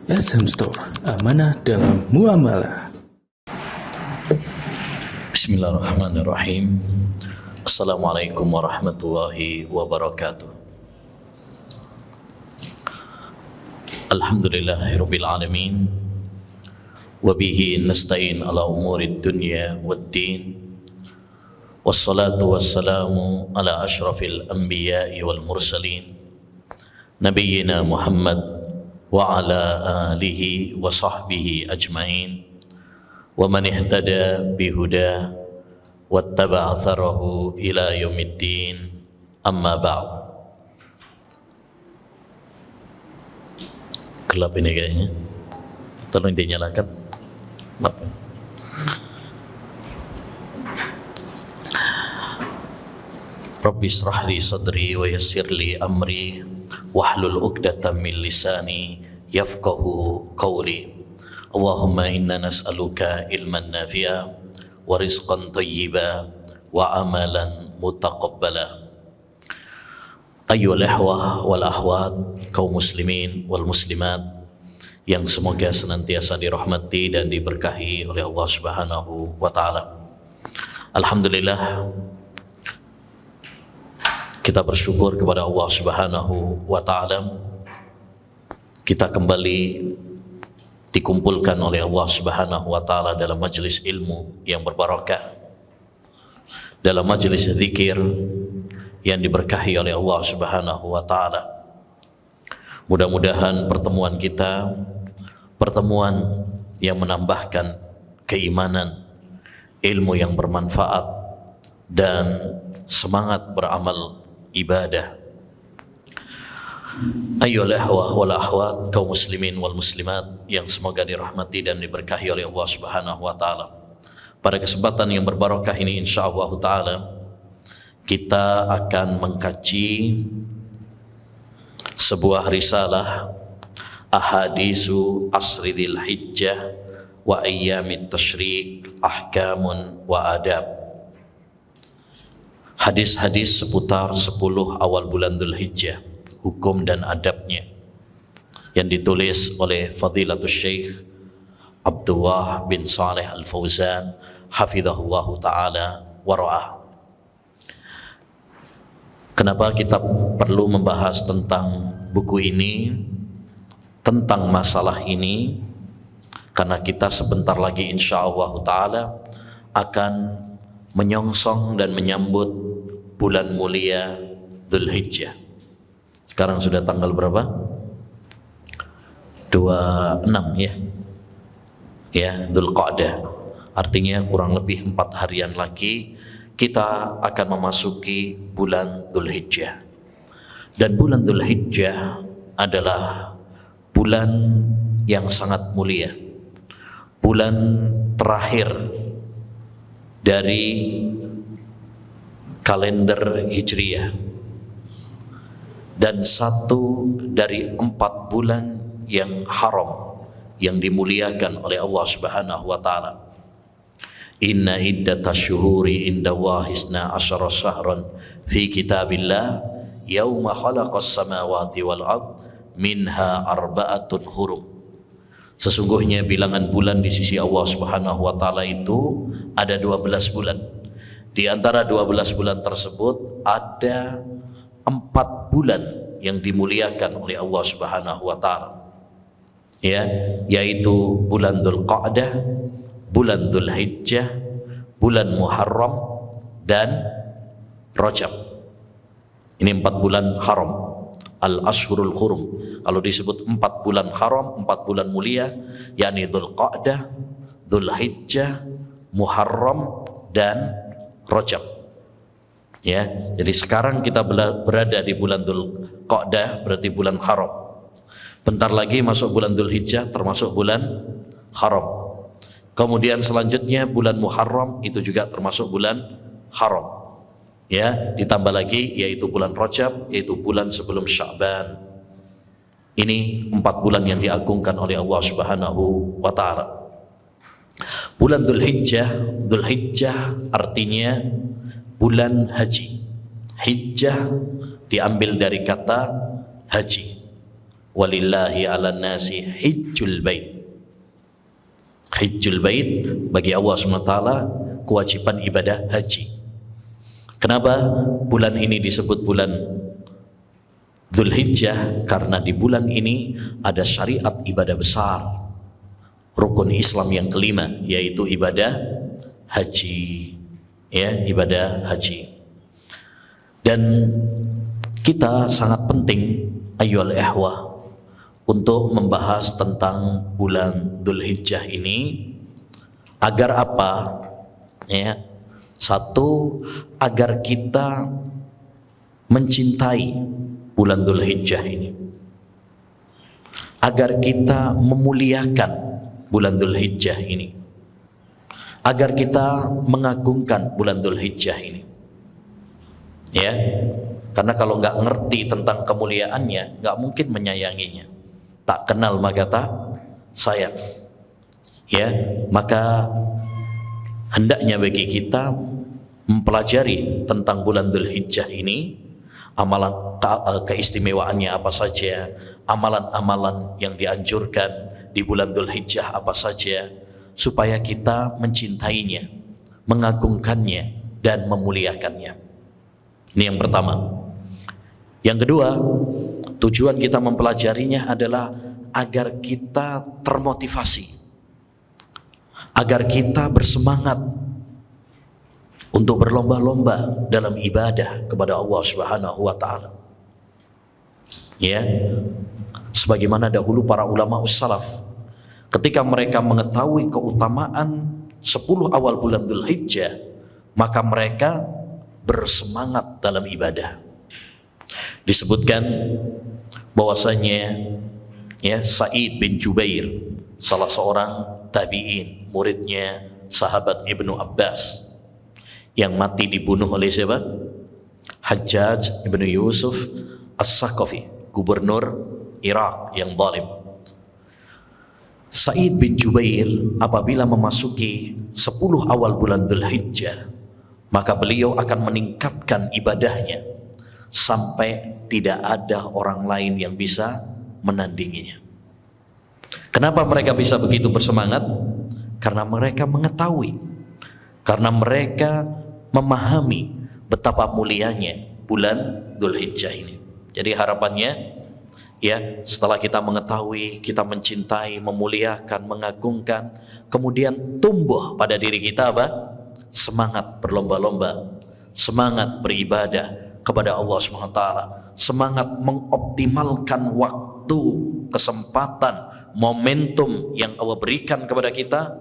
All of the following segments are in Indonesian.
SM Store, amanah dalam muamalah. Bismillahirrahmanirrahim. Assalamualaikum warahmatullahi wabarakatuh. Alhamdulillahirabbil alamin. Wa bihi nasta'in ala umurid dunya waddin. Wassalatu wassalamu ala asyrafil anbiya'i wal mursalin. Nabiyyina Muhammad wa ala alihi wa sahbihi ajma'in. Wa man ihtada bihuda wattaba'a atharahu ila yaumiddin. Amma ba'd. Gelap ini kayaknya. Tolong dinyalakan. Rabbi israh li sadri wa yassir li amri wahlul 'uqdatam min lisani yafqahu qawli. Allahumma inna nas'aluka ilman nafi'a wa rizqan thayyiba wa amalan mutaqabbala. Ayyuhal ikhwah wal akhwat, kaum muslimin wal muslimat yang semoga senantiasa dirahmati dan diberkahi oleh Allah Subhanahu wa taala. Alhamdulillah, kita bersyukur kepada Allah Subhanahu wa taala. Kita kembali dikumpulkan oleh Allah Subhanahu wa taala dalam majelis ilmu yang berbarakah, dalam majelis zikir yang diberkahi oleh Allah Subhanahu wa taala. Mudah-mudahan pertemuan kita pertemuan yang menambahkan keimanan, ilmu yang bermanfaat dan semangat beramal ibadah. Ayyuhal ikhwah wal akhwat, kaum muslimin wal muslimat yang semoga dirahmati dan diberkahi oleh Allah Subhanahu wa taala. Pada kesempatan yang berbarakah ini insyaallah taala kita akan mengkaji sebuah risalah Ahadisu Asridil Hijjah wa Ayyamit Tashrik Ahkamun wa Adab. Hadis-hadis seputar 10 awal bulan Dzulhijjah, hukum dan adabnya, yang ditulis oleh Fadilatul Syekh Abdullah bin Saleh Al-Fauzan hafizahullahu taala wa ra'ah. Kenapa kita perlu membahas tentang buku ini, tentang masalah ini? Karena kita sebentar lagi insyaallah ta'ala akan menyongsong dan menyambut bulan mulia Dzulhijjah. Sekarang sudah tanggal berapa? 26 ya. Ya, Dzulqa'dah. Artinya kurang lebih 4 harian lagi kita akan memasuki bulan Dzulhijjah. Dan bulan Dzulhijjah adalah bulan yang sangat mulia, bulan terakhir dari kalender Hijriyah, dan satu dari 4 bulan yang haram yang dimuliakan oleh Allah Subhanahu wa taala. Inna iddatash syuhuri indallahi 12 syahran fi kitabillah yauma khalaqas samawati wal ard minha arba'atun hurum. Sesungguhnya bilangan bulan di sisi Allah Subhanahu wa taala itu ada 12 bulan. Di antara 12 bulan tersebut ada 4 bulan yang dimuliakan oleh Allah Subhanahu wa taala. Ya, yaitu bulan Dzulqa'dah, bulan Dzulhijjah, bulan Muharram dan Rajab. Ini 4 bulan haram, al-ashhurul hurum. Kalau disebut 4 bulan haram, 4 bulan mulia, yakni Dzulqa'dah, Dzulhijjah, Muharram dan Rajab. Ya, jadi sekarang kita berada di bulan Dzulqa'dah, berarti bulan haram. Bentar lagi masuk bulan Dzulhijjah, termasuk bulan haram. Kemudian selanjutnya bulan Muharram, itu juga termasuk bulan haram. Ya, ditambah lagi yaitu bulan Rajab, yaitu bulan sebelum Sya'ban. Ini 4 bulan yang diagungkan oleh Allah Subhanahu wa taala. Bulan Dzulhijjah, Dzulhijjah artinya bulan haji. Hijjah diambil dari kata haji. walillahi 'alan nasi hijjul bait. Hijjul bait bagi Allah SWT kewajiban ibadah haji. Kenapa bulan ini disebut bulan Dzulhijjah? Karena di bulan ini ada syariat ibadah besar, rukun Islam yang kelima, yaitu ibadah haji. Ya, ibadah haji. Dan kita sangat penting ayyuhal ikhwah untuk membahas tentang bulan Dzulhijjah ini agar apa? Ya, satu, agar kita mencintai bulan Dzulhijjah ini, agar kita memuliakan bulan Dzulhijjah ini, agar kita mengagungkan bulan Dzulhijjah ini. Ya, karena kalau nggak ngerti tentang kemuliaannya, nggak mungkin menyayanginya. Tak kenal maka tak sayang. Ya, maka hendaknya bagi kita mempelajari tentang bulan Dzulhijjah ini, amalan keistimewaannya apa saja, amalan-amalan yang dianjurkan di bulan Dzulhijjah apa saja, supaya kita mencintainya, mengagungkannya, dan memuliakannya. Ini yang pertama. Yang kedua, tujuan kita mempelajarinya adalah agar kita termotivasi, agar kita bersemangat untuk berlomba-lomba dalam ibadah kepada Allah Subhanahu wa taala. Ya. Sebagaimana dahulu para ulama salaf ketika mereka mengetahui keutamaan 10 awal bulan Dzulhijjah, maka mereka bersemangat dalam ibadah. Disebutkan bahwasanya ya, Sa'id bin Jubair, salah seorang tabi'in, muridnya sahabat Ibnu Abbas, yang mati dibunuh oleh siapa? Hajjaj ibnu Yusuf As-Saqafi, gubernur Irak yang zalim. Sa'id bin Jubair apabila memasuki 10 awal bulan Dzulhijjah, maka beliau akan meningkatkan ibadahnya sampai tidak ada orang lain yang bisa menandinginya. Kenapa mereka bisa begitu bersemangat? Karena mereka mengetahui, karena mereka memahami betapa mulianya bulan Dzulhijjah ini. Jadi harapannya ya, setelah kita mengetahui, kita mencintai, memuliakan, mengagungkan, kemudian tumbuh pada diri kita apa? Semangat berlomba-lomba, semangat beribadah kepada Allah SWT, semangat mengoptimalkan waktu, kesempatan, momentum yang Allah berikan kepada kita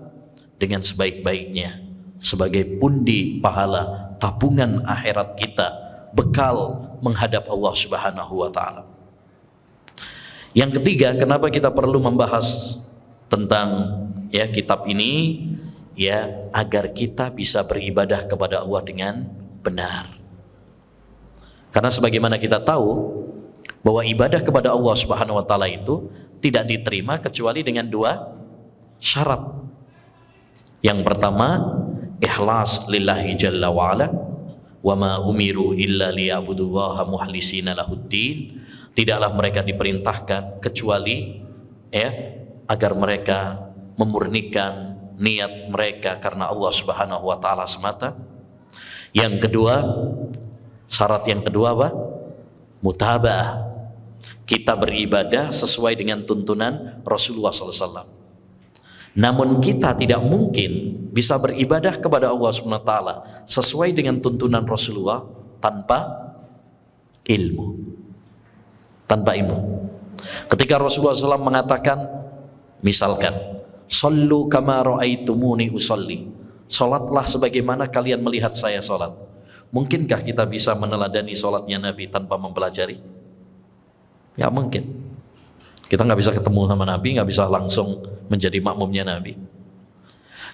dengan sebaik-baiknya, sebagai pundi pahala, tabungan akhirat kita, bekal menghadap Allah Subhanahu wa taala. Yang ketiga, kenapa kita perlu membahas tentang ya kitab ini? Ya, agar kita bisa beribadah kepada Allah dengan benar. Karena sebagaimana kita tahu bahwa ibadah kepada Allah Subhanahu wa taala itu tidak diterima kecuali dengan 2 syarat. Yang pertama, ikhlas lillahi jalla wa ala, wa ma umiru illa liya'budullaha mukhlisina lahuddin. Tidaklah mereka diperintahkan kecuali ya agar mereka memurnikan niat mereka karena Allah Subhanahu wa taala semata. Yang kedua, syarat yang kedua apa? Mutaba'ah. Kita beribadah sesuai dengan tuntunan Rasulullah SAW. Namun kita tidak mungkin bisa beribadah kepada Allah Subhanahu wa taala sesuai dengan tuntunan Rasulullah tanpa ilmu. Tanpa ilmu. Ketika Rasulullah SAW mengatakan, misalkan, "Shallu kama ra'aitumuni usolli." Salatlah sebagaimana kalian melihat saya salat. Mungkinkah kita bisa meneladani salatnya Nabi tanpa mempelajari? Ya mungkin. Kita nggak bisa ketemu sama Nabi, nggak bisa langsung menjadi makmumnya Nabi.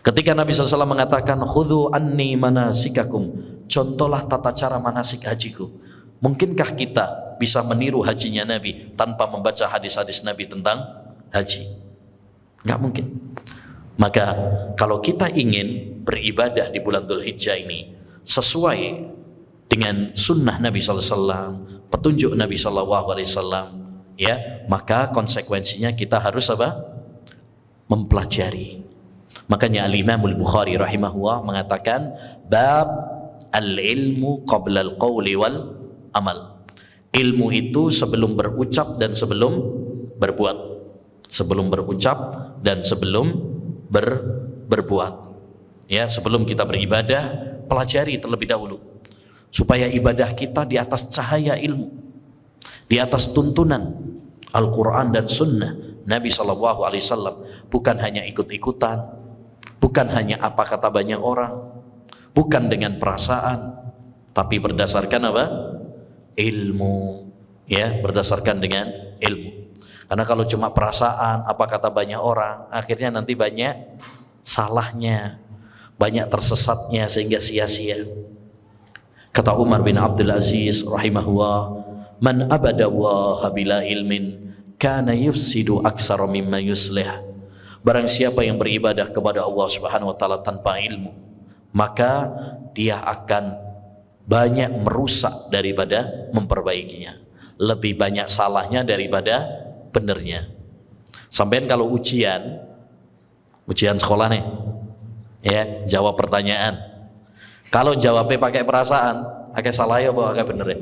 Ketika Nabi SAW mengatakan, "Khudhu anni manasikakum," contohlah tata cara manasik hajiku. Mungkinkah kita bisa meniru hajinya Nabi tanpa membaca hadis-hadis Nabi tentang haji? Nggak mungkin. Maka kalau kita ingin beribadah di bulan Dzulhijjah ini sesuai dengan sunnah Nabi SAW, petunjuk Nabi SAW, ya, maka konsekuensinya kita harus apa? Mempelajari. Makanya Al-Imam Al-Bukhari rahimahullah mengatakan bab al-ilmu qabla al-qawli wal amal. Ilmu itu sebelum berucap dan sebelum berbuat. Sebelum berucap dan sebelum berbuat. Ya, sebelum kita beribadah, pelajari terlebih dahulu supaya ibadah kita di atas cahaya ilmu, di atas tuntunan Al-Quran dan Sunnah Nabi SAW, bukan hanya ikut-ikutan, bukan hanya apa kata banyak orang, bukan dengan perasaan, tapi berdasarkan apa? Ilmu, ya, berdasarkan dengan ilmu. Karena kalau cuma perasaan, apa kata banyak orang, akhirnya nanti banyak salahnya, banyak tersesatnya sehingga sia-sia. Kata Umar bin Abdul Aziz rahimahullah, man abadallaha bila ilmin kana yufsidu aksara mimma yuslih. Barang siapa yang beribadah kepada Allah Subhanahu wa taala tanpa ilmu, maka dia akan banyak merusak daripada memperbaikinya. Lebih banyak salahnya daripada benernya. Sampean kalau ujian sekolah nih, ya, jawab pertanyaan. Kalau jawabnya pakai perasaan, pakai salah ya apa pakai bener ya?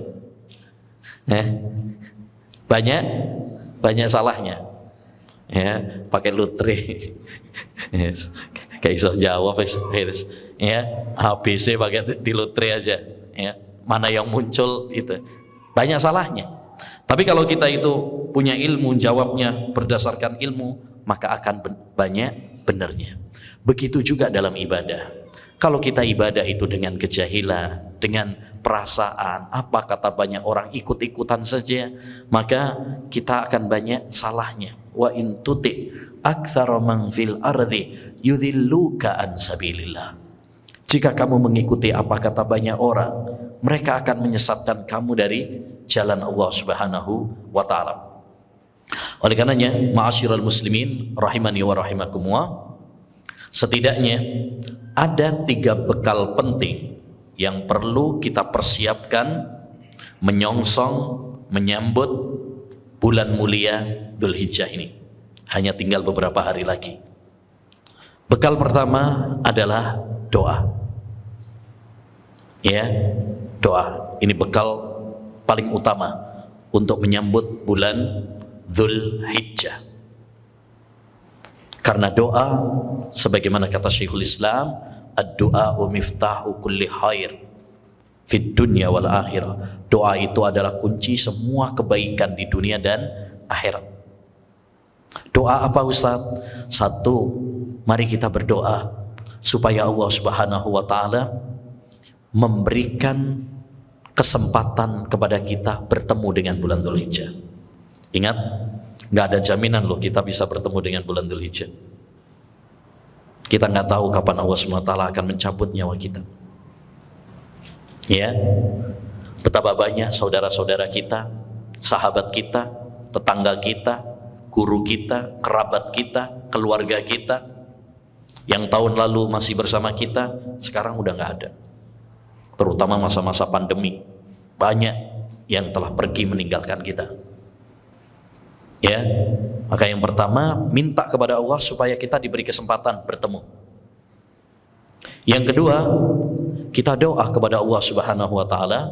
Banyak salahnya. Ya, pakai lotre. Yes. Kayak iso jawab ya, ABC pakai di lotre aja, ya. Mana yang muncul itu banyak salahnya. Tapi kalau kita itu punya ilmu, jawabnya berdasarkan ilmu, maka akan banyak benernya. Begitu juga dalam ibadah. Kalau kita ibadah itu dengan kejahilan, dengan perasaan, apa kata banyak orang, ikut-ikutan saja, maka kita akan banyak salahnya. Wa in tuti aktsara man fil ardi yudhilluka an sabilillah. Jika kamu mengikuti apa kata banyak orang, mereka akan menyesatkan kamu dari jalan Allah Subhanahu wa taala. Oleh karenanya, ma'asyiral muslimin rahimani wa rahimakumullah, setidaknya ada 3 bekal penting yang perlu kita persiapkan menyongsong menyambut bulan mulia Dzulhijjah ini. Hanya tinggal beberapa hari lagi. Bekal pertama adalah doa. Ya, doa. Ini bekal paling utama untuk menyambut bulan Dzulhijjah. Karena doa, sebagaimana kata Syekhul Islam, ad-du'a'u miftahu kulli khair fid dunya wal akhirah. Doa itu adalah kunci semua kebaikan di dunia dan akhirat. Doa apa Ustaz? Satu, mari kita berdoa supaya Allah Subhanahu wa taala memberikan kesempatan kepada kita bertemu dengan bulan Dzulhijjah. Ingat, nggak ada jaminan loh kita bisa bertemu dengan bulan Dzulhijjah. Kita nggak tahu kapan Allah SWT akan mencabut nyawa kita. Ya, betapa banyak saudara-saudara kita, sahabat kita, tetangga kita, guru kita, kerabat kita, keluarga kita, yang tahun lalu masih bersama kita, sekarang udah nggak ada. Terutama masa-masa pandemi, banyak yang telah pergi meninggalkan kita. Ya, maka yang pertama, minta kepada Allah supaya kita diberi kesempatan bertemu. Yang kedua, kita doa kepada Allah Subhanahu wa taala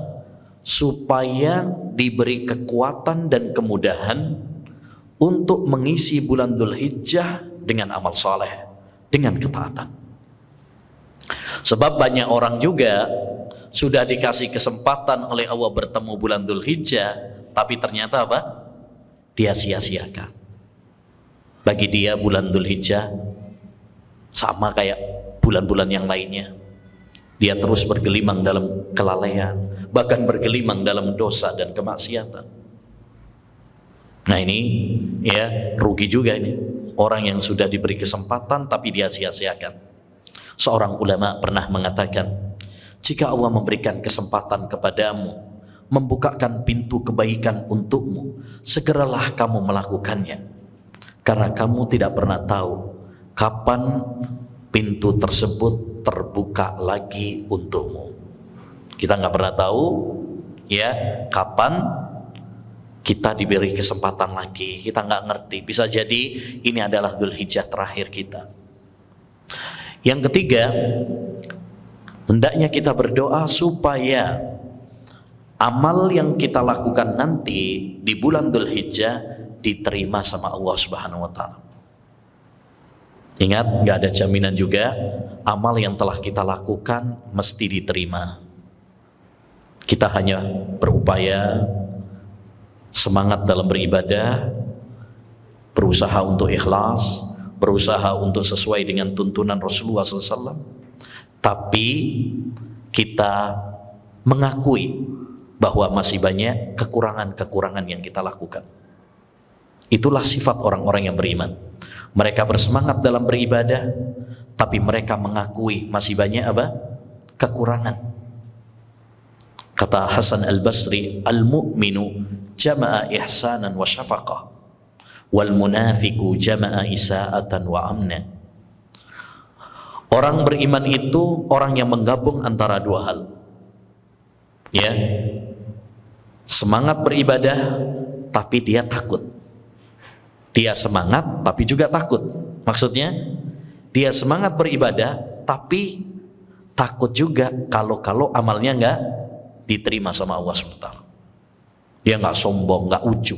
supaya diberi kekuatan dan kemudahan untuk mengisi bulan Dzulhijjah dengan amal saleh, dengan ketaatan. Sebab banyak orang juga sudah dikasih kesempatan oleh Allah bertemu bulan Dzulhijjah, tapi ternyata apa? Dia sia-siakan. Bagi dia bulan Dzulhijjah sama kayak bulan-bulan yang lainnya. Dia terus bergelimang dalam kelalaian, bahkan bergelimang dalam dosa dan kemaksiatan. Nah ini ya rugi juga ini. Orang yang sudah diberi kesempatan tapi dia sia-siakan. Seorang ulama pernah mengatakan, jika Allah memberikan kesempatan kepadamu, membukakan pintu kebaikan untukmu, segeralah kamu melakukannya. Karena kamu tidak pernah tahu kapan pintu tersebut terbuka lagi untukmu. Kita nggak pernah tahu ya kapan kita diberi kesempatan lagi, kita nggak ngerti. Bisa jadi ini adalah Dzulhijjah terakhir kita. Yang ketiga, hendaknya kita berdoa supaya amal yang kita lakukan nanti di bulan Dzulhijjah diterima sama Allah Subhanahu wa taala. Ingat, nggak ada jaminan juga amal yang telah kita lakukan mesti diterima. Kita hanya berupaya, semangat dalam beribadah, berusaha untuk ikhlas, berusaha untuk sesuai dengan tuntunan Rasulullah SAW. Tapi kita mengakui bahwa masih banyak kekurangan-kekurangan yang kita lakukan. Itulah sifat orang-orang yang beriman. Mereka bersemangat dalam beribadah, tapi mereka mengakui masih banyak apa? Kekurangan. Kata Hasan al-Basri, al-mu'minu jama'a ihsanan wa syafaqah, wal munafiku jama'a isa'atan wa amna. Orang beriman itu orang yang menggabung antara dua hal. Ya, semangat beribadah, tapi dia takut. Dia semangat, tapi juga takut. Maksudnya, dia semangat beribadah, tapi takut juga kalau amalnya nggak diterima sama Allah SWT. Dia nggak sombong, nggak ujub,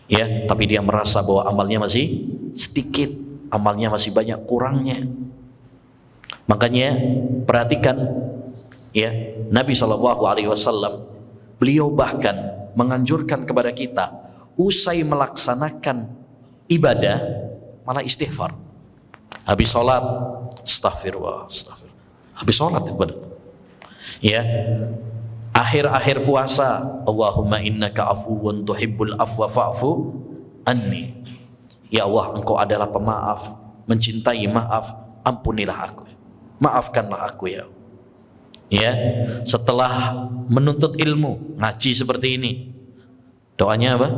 ya, tapi dia merasa bahwa amalnya masih sedikit, amalnya masih banyak kurangnya. Makanya perhatikan, ya, Nabi SAW, beliau bahkan menganjurkan kepada kita usai melaksanakan ibadah malah istighfar. Habis sholat, astagfirullah. Habis sholat ibadah. Ya, akhir-akhir puasa, Allahumma innaka afuwun tuhibbul afwa fa'fu anni. Ya Allah, engkau adalah pemaaf, mencintai maaf, ampunilah aku, maafkanlah aku ya. Ya, setelah menuntut ilmu, ngaji seperti ini, doanya apa?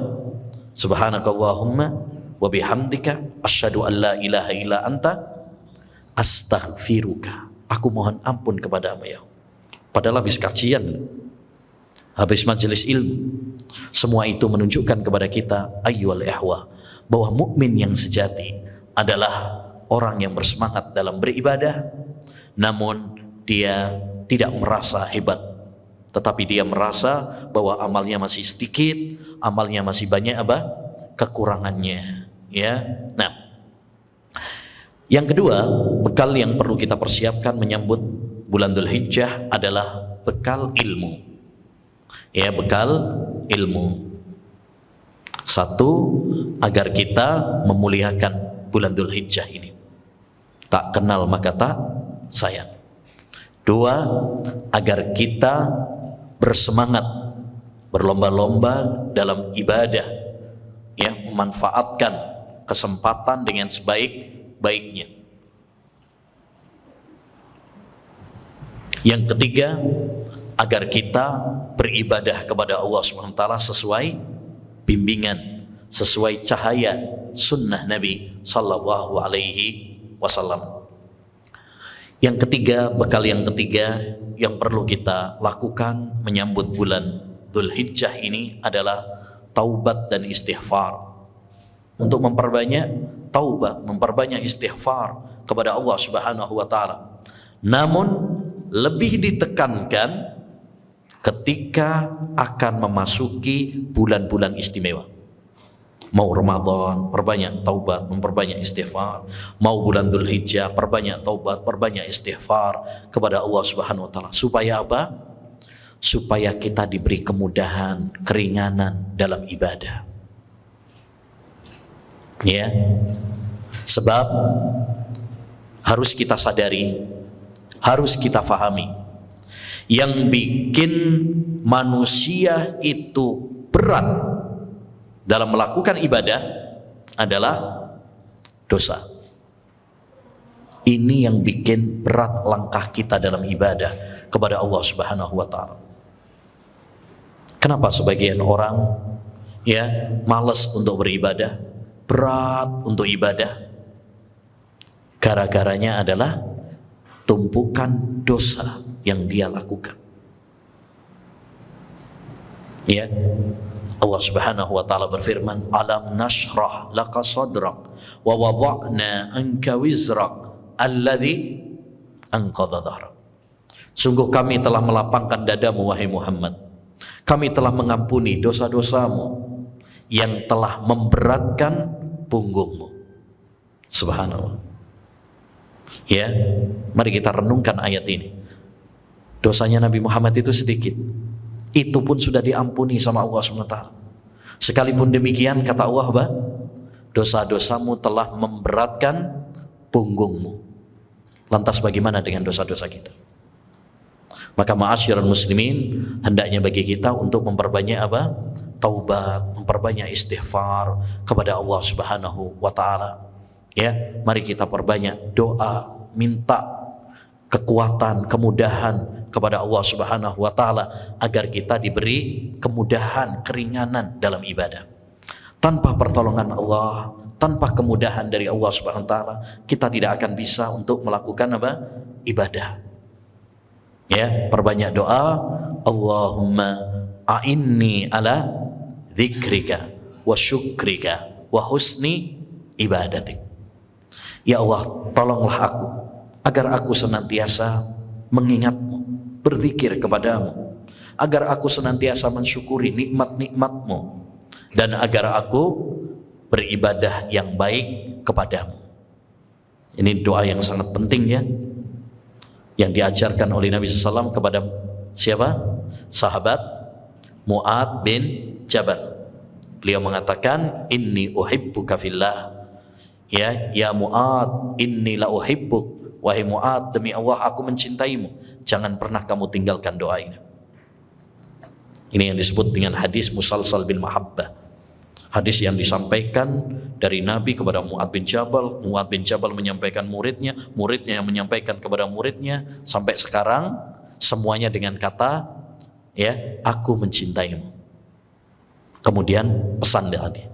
Subhanakallahumma wa bihamdika asyhadu an la ilaha illa anta astaghfiruka. Aku mohon ampun kepadamu ya. Padahal habis kajian, habis majelis ilmu, semua itu menunjukkan kepada kita, ayyuhal ihwa, bahwa mukmin yang sejati adalah orang yang bersemangat dalam beribadah, namun dia tidak merasa hebat, tetapi dia merasa bahwa amalnya masih sedikit, amalnya masih banyak apa? Kekurangannya. Ya. Nah, yang kedua, bekal yang perlu kita persiapkan menyambut bulan Dzulhijjah adalah bekal ilmu. Ya, bekal ilmu. Satu, agar kita memuliakan bulan Dzulhijjah ini. Tak kenal maka tak sayang. Dua, agar kita bersemangat, berlomba-lomba dalam ibadah, ya, memanfaatkan kesempatan dengan sebaik-baiknya. Yang ketiga, agar kita beribadah kepada Allah SWT sesuai bimbingan, sesuai cahaya sunnah Nabi Sallallahu Alaihi Wasallam. Yang ketiga, bekal yang ketiga yang perlu kita lakukan menyambut bulan Dzulhijjah ini adalah taubat dan istighfar. Untuk memperbanyak taubat, memperbanyak istighfar kepada Allah Subhanahu wa taala. Namun lebih ditekankan ketika akan memasuki bulan-bulan istimewa. Mau Ramadan, perbanyak taubat, memperbanyak istighfar. Mau bulan Dzulhijjah, perbanyak taubat, perbanyak istighfar kepada Allah Subhanahu wa taala. Supaya apa? Supaya kita diberi kemudahan, keringanan dalam ibadah. Ya. Sebab harus kita sadari, harus kita fahami, yang bikin manusia itu berat dalam melakukan ibadah adalah dosa. Ini yang bikin berat langkah kita dalam ibadah kepada Allah Subhanahu wa taala. Kenapa sebagian orang ya malas untuk beribadah, berat untuk ibadah? Gara-garanya adalah tumpukan dosa yang dia lakukan. Ya. Allah Subhanahu wa taala berfirman, "Alam nashrah laka sadrak wa wada'na anka wizrak alladzi anqadha dhahrak." Sungguh kami telah melapangkan dadamu wahai Muhammad. Kami telah mengampuni dosa-dosamu yang telah memberatkan punggungmu. Subhanallah. Ya, mari kita renungkan ayat ini. Dosanya Nabi Muhammad itu sedikit. Itu pun sudah diampuni sama Allah SWT. Sekalipun demikian, kata Allah, dosa-dosamu telah memberatkan punggungmu. Lantas bagaimana dengan dosa-dosa kita? Maka ma'asyiral muslimin, hendaknya bagi kita untuk memperbanyak taubat, memperbanyak istighfar kepada Allah Subhanahu wa taala. Ya, mari kita perbanyak doa, minta kekuatan, kemudahan kepada Allah Subhanahu wa taala agar kita diberi kemudahan, keringanan dalam ibadah. Tanpa pertolongan Allah, tanpa kemudahan dari Allah Subhanahu wa taala, kita tidak akan bisa untuk melakukan ibadah. Ya, perbanyak doa, Allahumma a'inni ala dzikrika wa syukrika wa husni ibadatik. Ya Allah, tolonglah aku agar aku senantiasa mengingatmu, berzikir kepadamu, agar aku senantiasa mensyukuri nikmat-nikmatmu, dan agar aku beribadah yang baik kepadamu. Ini doa yang sangat penting ya, yang diajarkan oleh Nabi SAW kepada siapa? Sahabat Mu'ad bin Jabal. Beliau mengatakan, inni uhibbuka fillah. Ya Mu'ad, inni la uhibbuk. Wahai Mu'ad, demi Allah aku mencintaimu. Jangan pernah kamu tinggalkan doa ini. Ini yang disebut dengan hadis musalsal bil mahabbah. Hadis yang disampaikan dari Nabi kepada Mu'ad bin Jabal, Mu'ad bin Jabal menyampaikan muridnya, muridnya yang menyampaikan kepada muridnya, sampai sekarang semuanya dengan kata, ya, aku mencintaimu. Kemudian pesan tadi.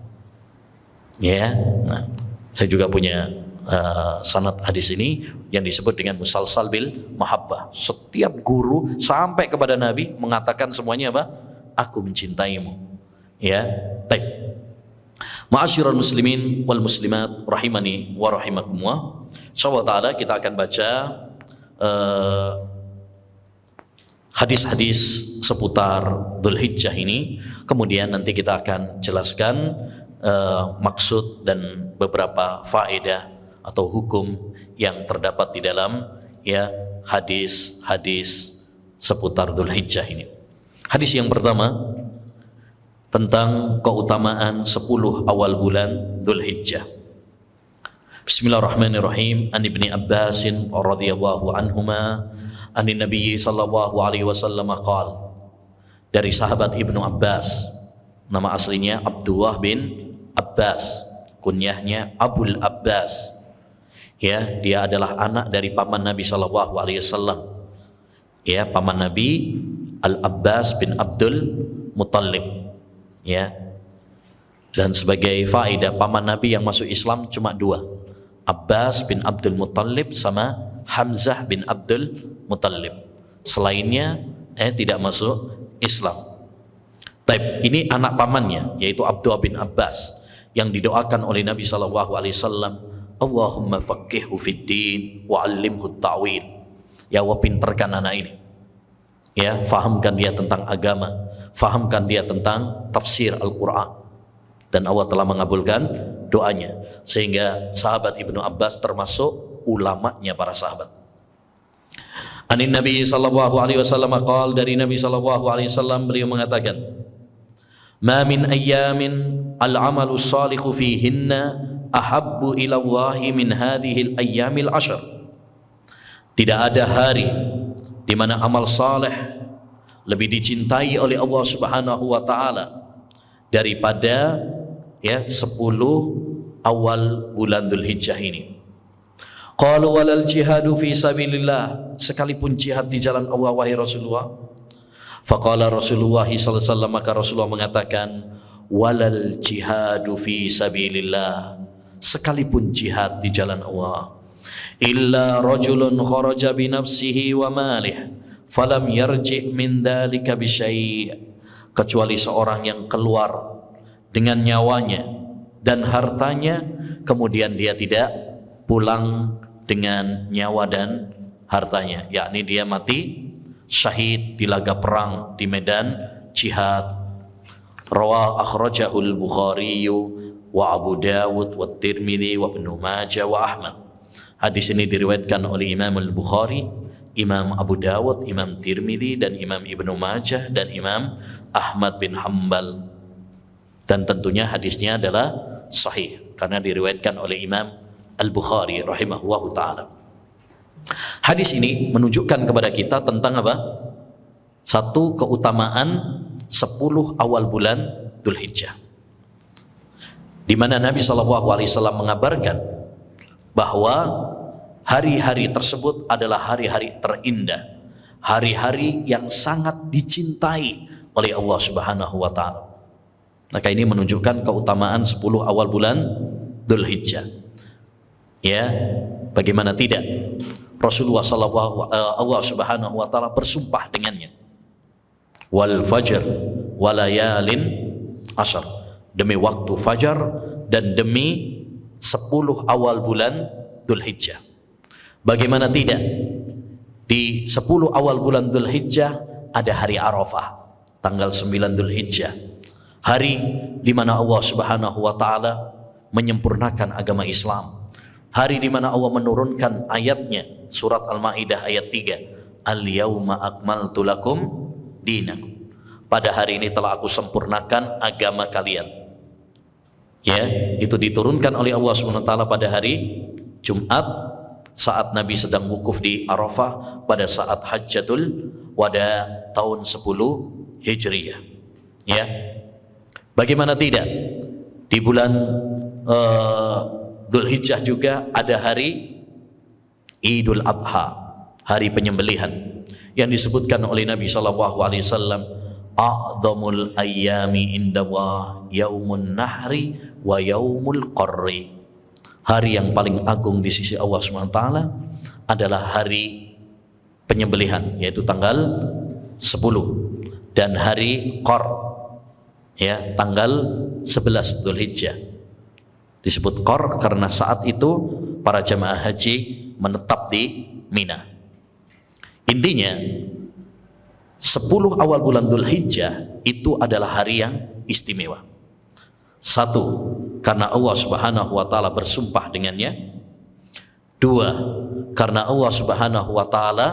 Ya, nah, saya juga punya sanad hadis ini yang disebut dengan musalsal bil mahabbah. Setiap guru sampai kepada Nabi mengatakan semuanya aku mencintaimu. Ya, baik. Ma'asyiral muslimin wal muslimat rahimani wa rahimakumullah. Insyaallah taala kita akan baca hadis-hadis seputar Dzulhijjah ini. Kemudian nanti kita akan jelaskan maksud dan beberapa faedah atau hukum yang terdapat di dalam ya hadis-hadis seputar Dzulhijjah ini. Hadis yang pertama tentang keutamaan 10 awal bulan Dzulhijjah. Bismillahirrahmanirrahim. An Ibni Abbas radhiyallahu anhuma anin Nabi sallallahu alaihi wasallam qala. Dari sahabat Ibnu Abbas, nama aslinya Abdullah bin Abbas, kunyahnya Abul Abbas. Ya, dia adalah anak dari paman Nabi sallallahu alaihi wasallam. Ya, paman Nabi Al-Abbas bin Abdul Muttalib. Ya. Dan sebagai faedah, paman Nabi yang masuk Islam cuma 2. Abbas bin Abdul Muttalib sama Hamzah bin Abdul Muttalib. Selainnya tidak masuk Islam. Baik, ini anak pamannya yaitu Abdullah bin Abbas yang didoakan oleh Nabi sallallahu alaihi wasallam, Allahumma faqihhu fid-din wa 'allimhu at-ta'wil. Ya Allah, pinterkan anak ini. Ya, fahamkan dia tentang agama, fahamkan dia tentang tafsir Al-Qur'an. Dan Allah telah mengabulkan doanya sehingga sahabat Ibnu Abbas termasuk ulamanya para sahabat. Anin Nabi sallallahu alaihi wasallam qala, dari Nabi sallallahu alaihi wasallam beliau mengatakan, ma min ayyamin al-amalu salihu fihinna ahabbu ila Allahi min hadhihi al-ayyamil 'ashr. Tidak ada hari di mana amal saleh lebih dicintai oleh Allah Subhanahu wa taala daripada 10 awal bulan Dzulhijjah ini. Qalu walal jihadu fi sabilillah, sekalipun jihad di jalan Allah wahai Rasulullah. Faqala Rasulullah sallallahu alaihi wasallam, maka Rasulullah mengatakan, walal jihadu fi sabilillah, sekalipun jihad di jalan Allah, illa rajulun kharaja bi nafsihi wa malih falam yarji' min dzalika bi syai', kecuali seorang yang keluar dengan nyawanya dan hartanya, kemudian dia tidak pulang dengan nyawa dan hartanya, yakni dia mati syahid di laga perang di medan jihad. Akhrajahu al-Bukhari wa Abu Dawud wa Tirmidzi wa Ibnu Majah wa Ahmad. Hadis ini diriwayatkan oleh Imam Al-Bukhari, Imam Abu Dawud, Imam Tirmidzi, dan Imam Ibnu Majah, dan Imam Ahmad bin Hanbal. Dan tentunya hadisnya adalah sahih karena diriwayatkan oleh Imam Al-Bukhari rahimahullahu ta'ala. Hadis ini menunjukkan kepada kita tentang apa? Satu, keutamaan 10 awal bulan Dzulhijjah, di mana Nabi SAW mengabarkan bahwa hari-hari tersebut adalah hari-hari terindah, hari-hari yang sangat dicintai oleh Allah Subhanahu wa ta'ala. Maka ini menunjukkan keutamaan 10 awal bulan Dzulhijjah. Ya, bagaimana tidak? Rasulullah Allah Subhanahu wa ta'ala bersumpah dengannya. Wal fajr walayalin ashar, demi waktu fajar dan demi 10 awal bulan Dzulhijjah. Bagaimana tidak? Di 10 awal bulan Dzulhijjah ada hari Arafah, tanggal 9 Dzulhijjah, hari di mana Allah Subhanahu wa ta'ala menyempurnakan agama Islam, hari di mana Allah menurunkan ayatnya, surat Al-Maidah ayat 3, Al-yawma akmaltu lakum dinakum, pada hari ini telah aku sempurnakan agama kalian. Ya, itu diturunkan oleh Allah Subhanahu wa ta'ala pada hari Jumat saat Nabi sedang wukuf di Arafah pada saat Hajjatul Wada tahun 10 Hijriyah. Ya, bagaimana tidak? Di bulan Dzulhijjah juga ada hari Idul Adha, hari penyembelihan, yang disebutkan oleh Nabi SAW, a'zamul ayyami indallah yaumun nahri wa yaumul qarri, hari yang paling agung di sisi Allah SWT adalah hari penyembelihan, yaitu tanggal 10, dan hari Qar, ya, tanggal 11 Dzulhijjah. Disebut Qar karena saat itu para jamaah haji menetap di Mina. Intinya 10 awal bulan Dzulhijjah itu adalah hari yang istimewa. Satu, karena Allah Subhanahu wa ta'ala bersumpah dengannya. Dua, karena Allah Subhanahu wa ta'ala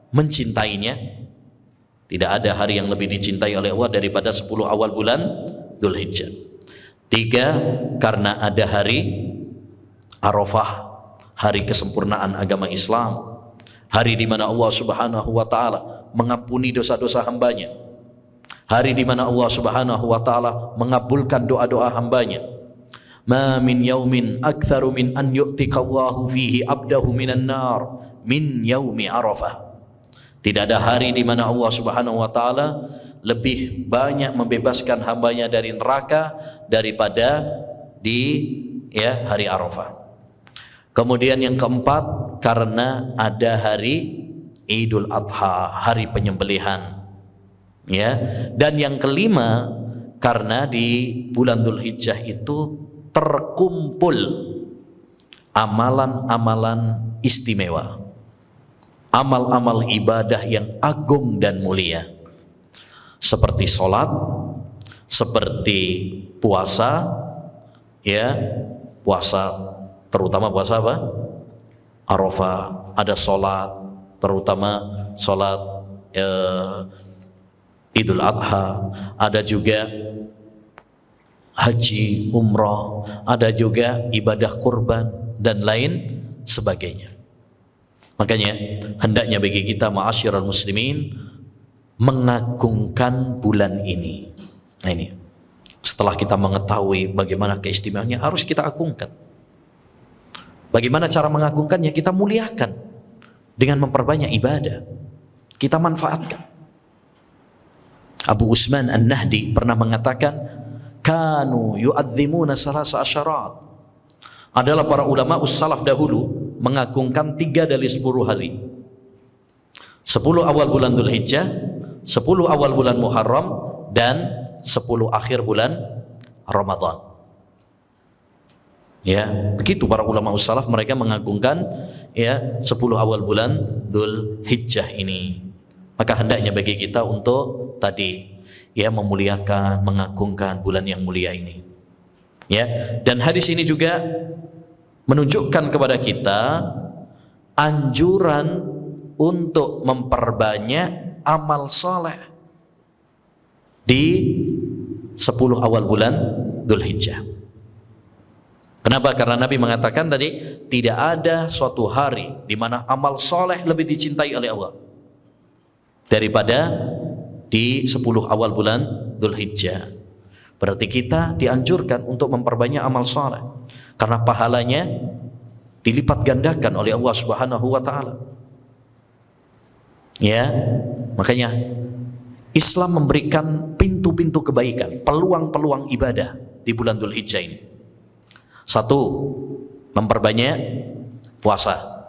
mencintainya. Tidak ada hari yang lebih dicintai oleh Allah daripada 10 awal bulan Dzulhijjah. Tiga, karena ada hari Arafah, hari kesempurnaan agama Islam, hari di mana Allah Subhanahu wa ta'ala mengampuni dosa-dosa hambanya, hari di mana Allah Subhanahu wa ta'ala mengabulkan doa-doa hambanya. Ma min yaumin aktsaru min an yu'tikallahu fihi abdahu minan nar min yaumi Arafah. Tidak ada hari di mana Allah Subhanahu wa ta'ala lebih banyak membebaskan hambanya dari neraka daripada di hari Arafah. Kemudian yang keempat, karena ada hari Idul Adha, hari penyembelihan. Ya, dan yang kelima, karena di bulan Dzulhijjah itu terkumpul amalan-amalan istimewa, amal-amal ibadah yang agung dan mulia, seperti sholat, seperti puasa, ya, puasa, terutama puasa apa? Arafah, ada sholat, terutama sholat Idul Adha, ada juga haji, umrah, ada juga ibadah kurban dan lain sebagainya. Makanya hendaknya bagi kita ma'asyiral muslimin mengagungkan bulan ini. Nah ini, setelah kita mengetahui bagaimana keistimewaannya, harus kita agungkan. Bagaimana cara mengagungkannya? Kita muliakan dengan memperbanyak ibadah. Kita manfaatkan. Abu Usman An-Nahdi pernah mengatakan, kanu yu'adzimuna salasa asyarat. Adalah para ulama ussalaf dahulu mengagungkan 3 dari 10 hari. 10 awal bulan Dzulhijjah, 10 awal bulan Muharram, dan 10 akhir bulan Ramadan. Ya, begitu para ulama salaf mereka mengagungkan ya 10 awal bulan Dzul Hijjah ini. Maka hendaknya bagi kita untuk tadi ya memuliakan, mengagungkan bulan yang mulia ini. Ya, dan hadis ini juga menunjukkan kepada kita anjuran untuk memperbanyak amal soleh di 10 awal bulan Dzul Hijjah. Kenapa? Karena Nabi mengatakan tadi tidak ada suatu hari di mana amal soleh lebih dicintai oleh Allah daripada di 10 awal bulan Dzul Hijjah. Berarti kita dianjurkan untuk memperbanyak amal soleh karena pahalanya dilipat gandakan oleh Allah Subhanahu wa taala. Ya, makanya Islam memberikan pintu-pintu kebaikan, peluang-peluang ibadah di bulan Dzul Hijjah ini. Satu, memperbanyak puasa.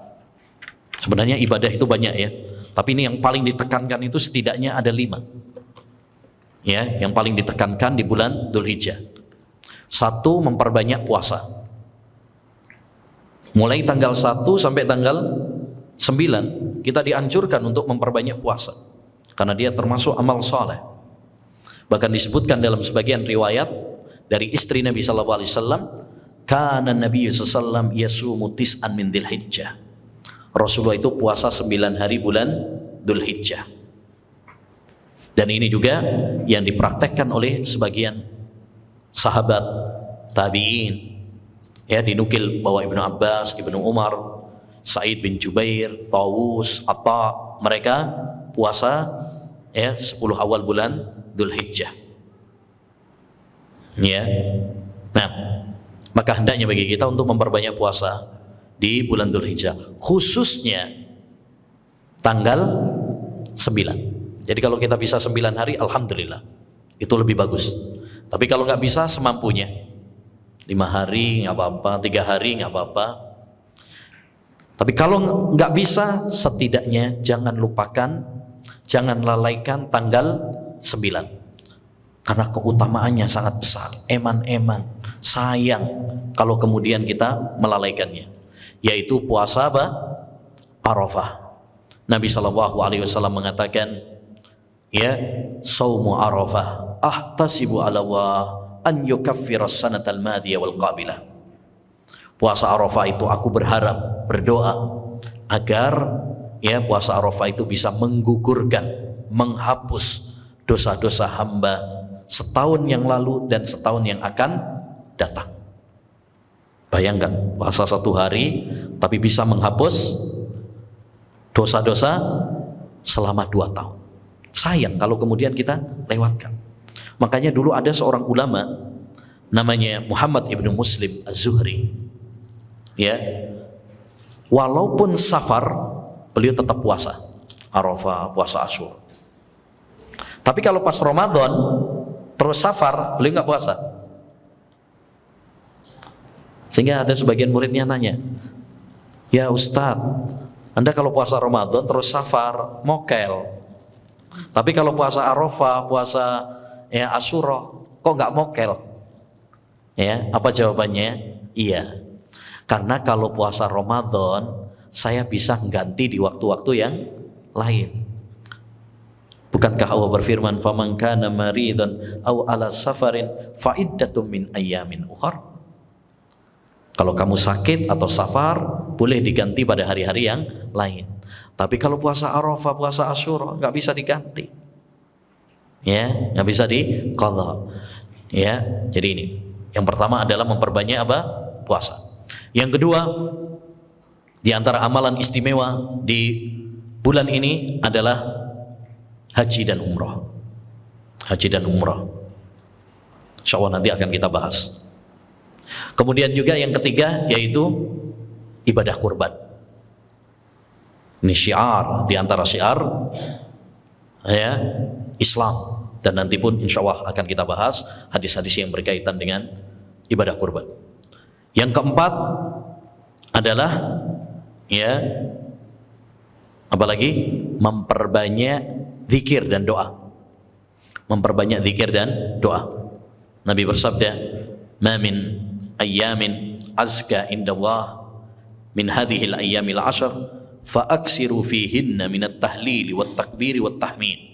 Sebenarnya ibadah itu banyak ya, tapi ini yang paling ditekankan itu setidaknya ada 5. Ya, yang paling ditekankan di bulan Dzul Hijjah. Satu, memperbanyak puasa. Mulai tanggal 1 sampai tanggal 9 kita dianjurkan untuk memperbanyak puasa karena dia termasuk amal soleh. Bahkan disebutkan dalam sebagian riwayat dari istri Nabi sallallahu alaihi wasallam, kana Nabi sallallahu alaihi wasallam yasumu tis'an min Dzul Hijjah. Rasulullah itu puasa 9 hari bulan Dzul Hijjah. Dan ini juga yang dipraktekkan oleh sebagian sahabat tabi'in. Ya, dinukil bahwa Ibnu Abbas, Ibnu Umar, Sa'id bin Jubair, Tawus, Atta, mereka puasa ya 10 awal bulan Dzul Hijjah. Ya. Nah, maka hendaknya bagi kita untuk memperbanyak puasa di bulan Dzul Hijjah, khususnya tanggal 9. Jadi kalau kita bisa 9 hari, alhamdulillah, itu lebih bagus. Tapi kalau nggak bisa, semampunya. 5 hari nggak apa-apa, 3 hari nggak apa-apa. Tapi kalau nggak bisa, setidaknya jangan lupakan, jangan lalaikan tanggal 9. Karena keutamaannya sangat besar. Eman-eman, sayang kalau kemudian kita melalaikannya. Yaitu puasa apa? Arafah. Nabi SAW mengatakan, ya, saumu Arafah ahtasibu ala Allah an yukaffira as-sanatal madiyah wal qabilah. Puasa Arafah itu aku berharap, berdoa agar ya puasa Arafah itu bisa menggugurkan, menghapus dosa-dosa hamba setahun yang lalu dan setahun yang akan datang. Bayangkan puasa 1 hari tapi bisa menghapus dosa-dosa selama 2 tahun. Sayang kalau kemudian kita lewatkan. Makanya dulu ada seorang ulama namanya Muhammad ibnu Muslim Az-Zuhri. Ya, walaupun safar beliau tetap puasa Arafah, puasa Asyura. Tapi kalau pas Ramadan terus safar, beliau nggak puasa. Sehingga ada sebagian muridnya tanya, ya Ustadz, Anda kalau puasa Ramadan terus safar, mokel. Tapi kalau puasa Arafah, puasa ya Asyura, kok nggak mokel? Ya, apa jawabannya? Iya, karena kalau puasa Ramadan saya bisa ganti di waktu-waktu yang lain. Bukankah Allah berfirman, "Faman kana maridan aw ala safarin fa iddatum min ayyamin ukhar." Kalau kamu sakit atau safar, boleh diganti pada hari-hari yang lain. Tapi kalau puasa Arafah, puasa Asyura nggak bisa diganti. Ya, nggak bisa diqadha. Ya, jadi ini. Yang pertama adalah memperbanyak apa? Puasa. Yang kedua, di antara amalan istimewa di bulan ini adalah haji dan umrah. Haji dan umrah. Insyaallah nanti akan kita bahas. Kemudian juga yang ketiga yaitu ibadah kurban. Ini syiar di antara syiar ya Islam, dan nanti pun insya Allah akan kita bahas hadis-hadis yang berkaitan dengan ibadah kurban. Yang keempat adalah ya apalagi memperbanyak zikir dan doa. memperbanyak zikir dan doa. Nabi bersabda, "Ma min ayyamin azka indallah min hadhihi al-ayyamil 'ashr fa aksiru fihinna min at-tahlil wat takbir wat tahmid."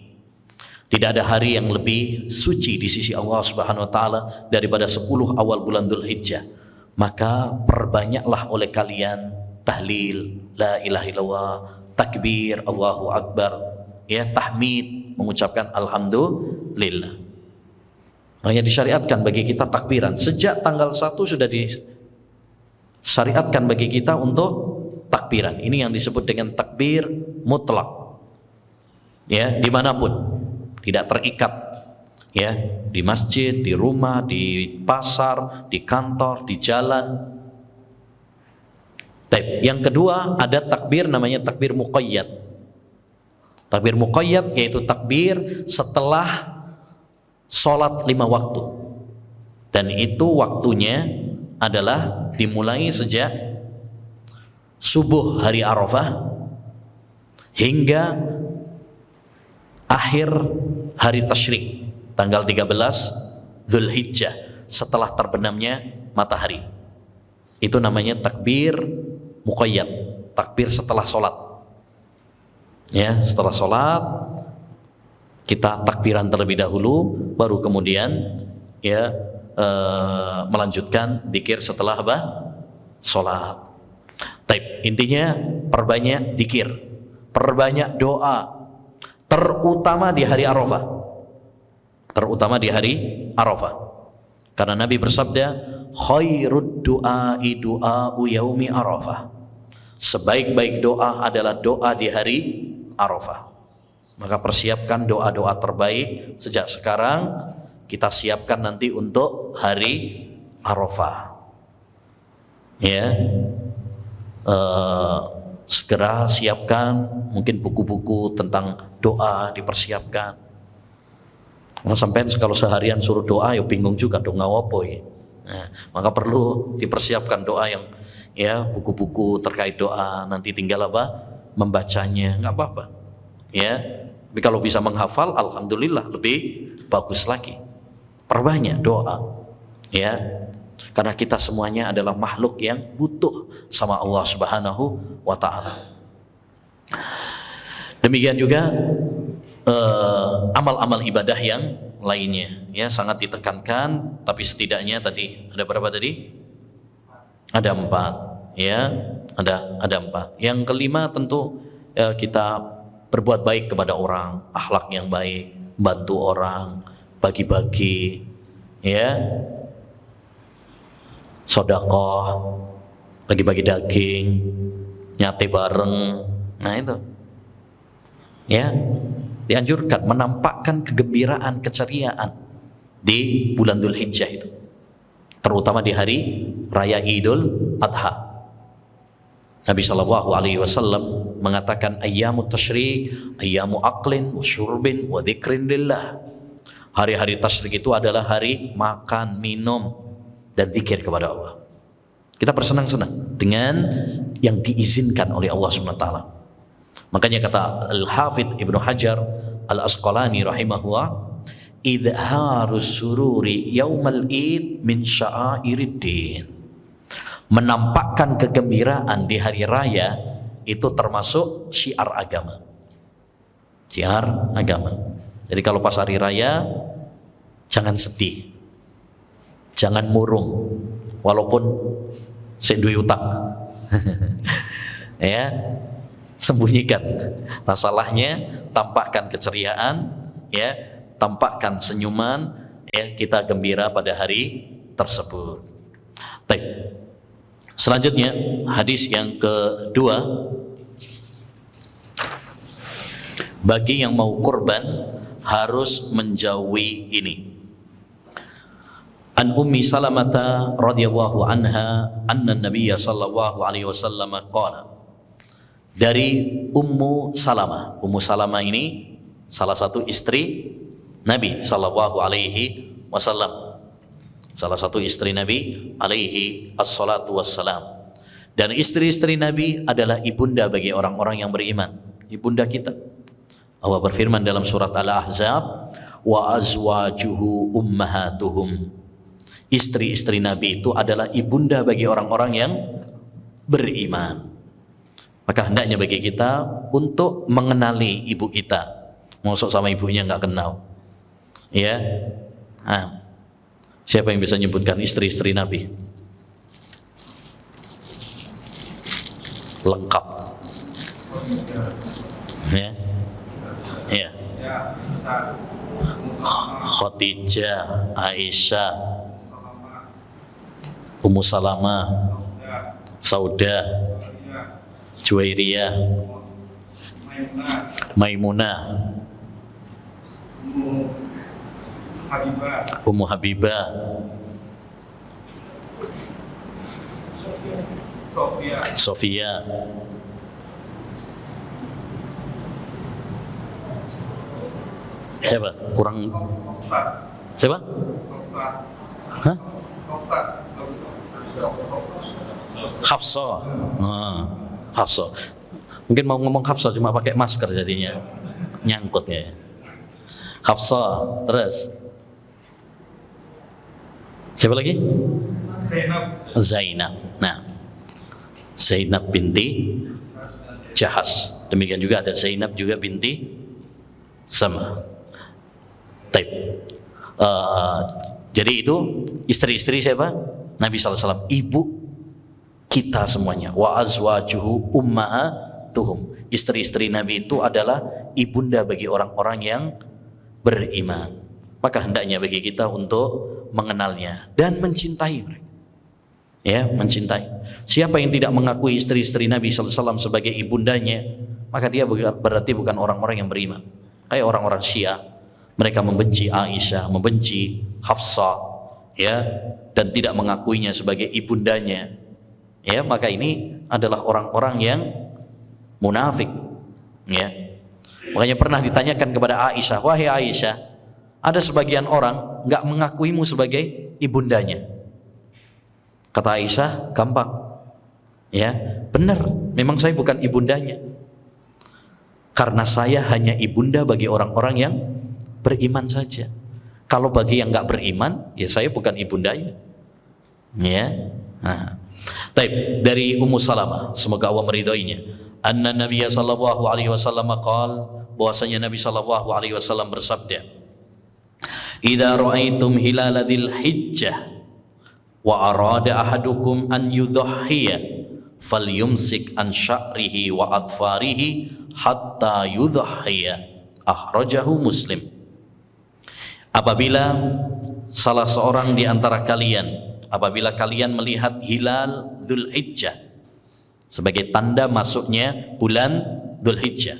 Tidak ada hari yang lebih suci di sisi Allah Subhanahu wa taala daripada 10 awal bulan Dzulhijjah. Maka perbanyaklah oleh kalian tahlil, la ilaha illallah, takbir, Allahu akbar, ya, tahmid, mengucapkan alhamdulillah. Makanya disyariatkan bagi kita takbiran. Sejak tanggal 1 sudah disyariatkan bagi kita untuk takbiran. Ini yang disebut dengan takbir mutlak. Ya, dimanapun. Tidak terikat, ya, di masjid, di rumah, di pasar, di kantor, di jalan. Yang kedua ada takbir namanya takbir muqayyad. Takbir muqayyad yaitu takbir setelah sholat 5 waktu, dan itu waktunya adalah dimulai sejak subuh hari Arafah hingga akhir hari tasyrik tanggal 13 Dzulhijjah setelah terbenamnya matahari. Itu namanya takbir muqayyad, takbir setelah sholat. Ya, setelah sholat kita takbiran terlebih dahulu, baru kemudian ya melanjutkan zikir setelah apa? Sholat. Intinya perbanyak zikir, perbanyak doa, terutama di hari Arafah. Terutama di hari Arafah. Karena Nabi bersabda, khairud du'ai du'a'u yaumi Arafah. Sebaik-baik doa adalah doa di hari Arafah. Maka persiapkan doa-doa terbaik sejak sekarang, kita siapkan nanti untuk hari Arafah. Ya. Segera siapkan mungkin buku-buku tentang doa, dipersiapkan. Nah, sampai kalau seharian suruh doa ya bingung juga dong ngawopo ya. Nah, maka perlu dipersiapkan doa yang ya, buku-buku terkait doa, nanti tinggal apa? Membacanya, nggak apa-apa. Ya. Tapi kalau bisa menghafal, alhamdulillah lebih bagus lagi. Perbanyak doa. Ya. Karena kita semuanya adalah makhluk yang butuh sama Allah Subhanahu wa ta'ala. Demikian juga amal-amal ibadah yang lainnya, ya, sangat ditekankan. Tapi setidaknya tadi ada berapa tadi? Ada 4, ya, ada 4. Yang kelima tentu kita berbuat baik kepada orang, akhlak yang baik, bantu orang, bagi-bagi, ya, sedekah, bagi-bagi daging, nyate bareng. Nah itu, ya, dianjurkan menampakkan kegembiraan, keceriaan di bulan Dzulhijjah itu, terutama di hari raya Idul Adha. Nabi SAW mengatakan ayyamut tasyrik ayyamu aqlin wa syurbin wa dzikrin lillah. Hari-hari tasyrik itu adalah hari makan, minum, dan zikir kepada Allah. Kita bersenang-senang dengan yang diizinkan oleh Allah SWT. Makanya kata Al-Hafidh Ibnu Hajar Al-Asqalani rahimahullah, idharus sururi yaumal id min sya'airiddin. Menampakkan kegembiraan di hari raya itu termasuk syiar agama. Syiar agama. Jadi kalau pas hari raya jangan sedih, jangan murung, walaupun duwe utang. Ya, sembunyikan masalahnya, tampakkan keceriaan, ya, tampakkan senyuman, ya, kita gembira pada hari tersebut. Baik. Selanjutnya hadis yang kedua, bagi yang mau kurban harus menjauhi ini. An Ummi Salamah radhiyallahu anha anna Nabiyya sallallahu alaihi wasallam qala. Dari Ummu Salamah. Ummu Salamah ini salah satu istri Nabi sallallahu alaihi wasallam. Salah satu istri Nabi alaihi assalatu wassalam. Dan istri-istri Nabi adalah ibunda bagi orang-orang yang beriman. Ibunda kita. Allah berfirman dalam surat Al-Ahzab, wa azwajuhu ummahatuhum. Istri-istri Nabi itu adalah ibunda bagi orang-orang yang beriman. Maka hendaknya bagi kita untuk mengenali ibu kita. Mosok sama ibunya nggak kenal, ya? Nah, siapa yang bisa menyebutkan istri-istri Nabi? Lengkap, ya? Ya. Khadijah, Aisyah, Ummu Salamah, Saudah, Juwairiyah, Maimunah, Ummu Habibah, Sofia, siapa? Kurang siapa? Hah? Hafsah. Hafsah. Mungkin mau ngomong Hafsah cuma pakai masker jadinya nyangkut ya. Hafsah, terus siapa lagi? Zainab. Nah, Zainab binti Jahas. Demikian juga ada Zainab juga binti Sama. Jadi itu istri-istri siapa? Nabi SAW, ibu kita semuanya. Wa azwajuhu ummahatuhum. Istri-istri Nabi itu adalah ibunda bagi orang-orang yang beriman. Maka hendaknya bagi kita untuk mengenalnya dan mencintai mereka. Ya, mencintai. Siapa yang tidak mengakui istri-istri Nabi SAW sebagai ibundanya, maka dia berarti bukan orang-orang yang beriman. Kayak orang-orang Syiah, mereka membenci Aisyah, membenci Hafsah, ya, dan tidak mengakuinya sebagai ibundanya. Ya, maka ini adalah orang-orang yang munafik. Ya. Makanya pernah ditanyakan kepada Aisyah, wahai Aisyah, ada sebagian orang nggak mengakuimu sebagai ibundanya. Kata Aisyah, gampang. Ya, benar, memang saya bukan ibundanya. Karena saya hanya ibunda bagi orang-orang yang beriman saja. Kalau bagi yang nggak beriman, ya saya bukan ibundanya. Ya. Nah. Taib, dari Ummu Salamah, semoga Allah meridhoinya. Anna Nabiya sallallahu alaihi wasallam qala, bahwasanya Nabi sallallahu alaihi wasallam bersabda, "Idza ra'aitum hilal dzil hijjah wa arada ahadukum an yudhhiya falyumsik an sya'rihi wa adfarihi hatta yudhhiya." Akhrajahu Muslim. Apabila salah seorang di antara kalian, apabila kalian melihat hilal Dzulhijjah sebagai tanda masuknya bulan Dzulhijjah,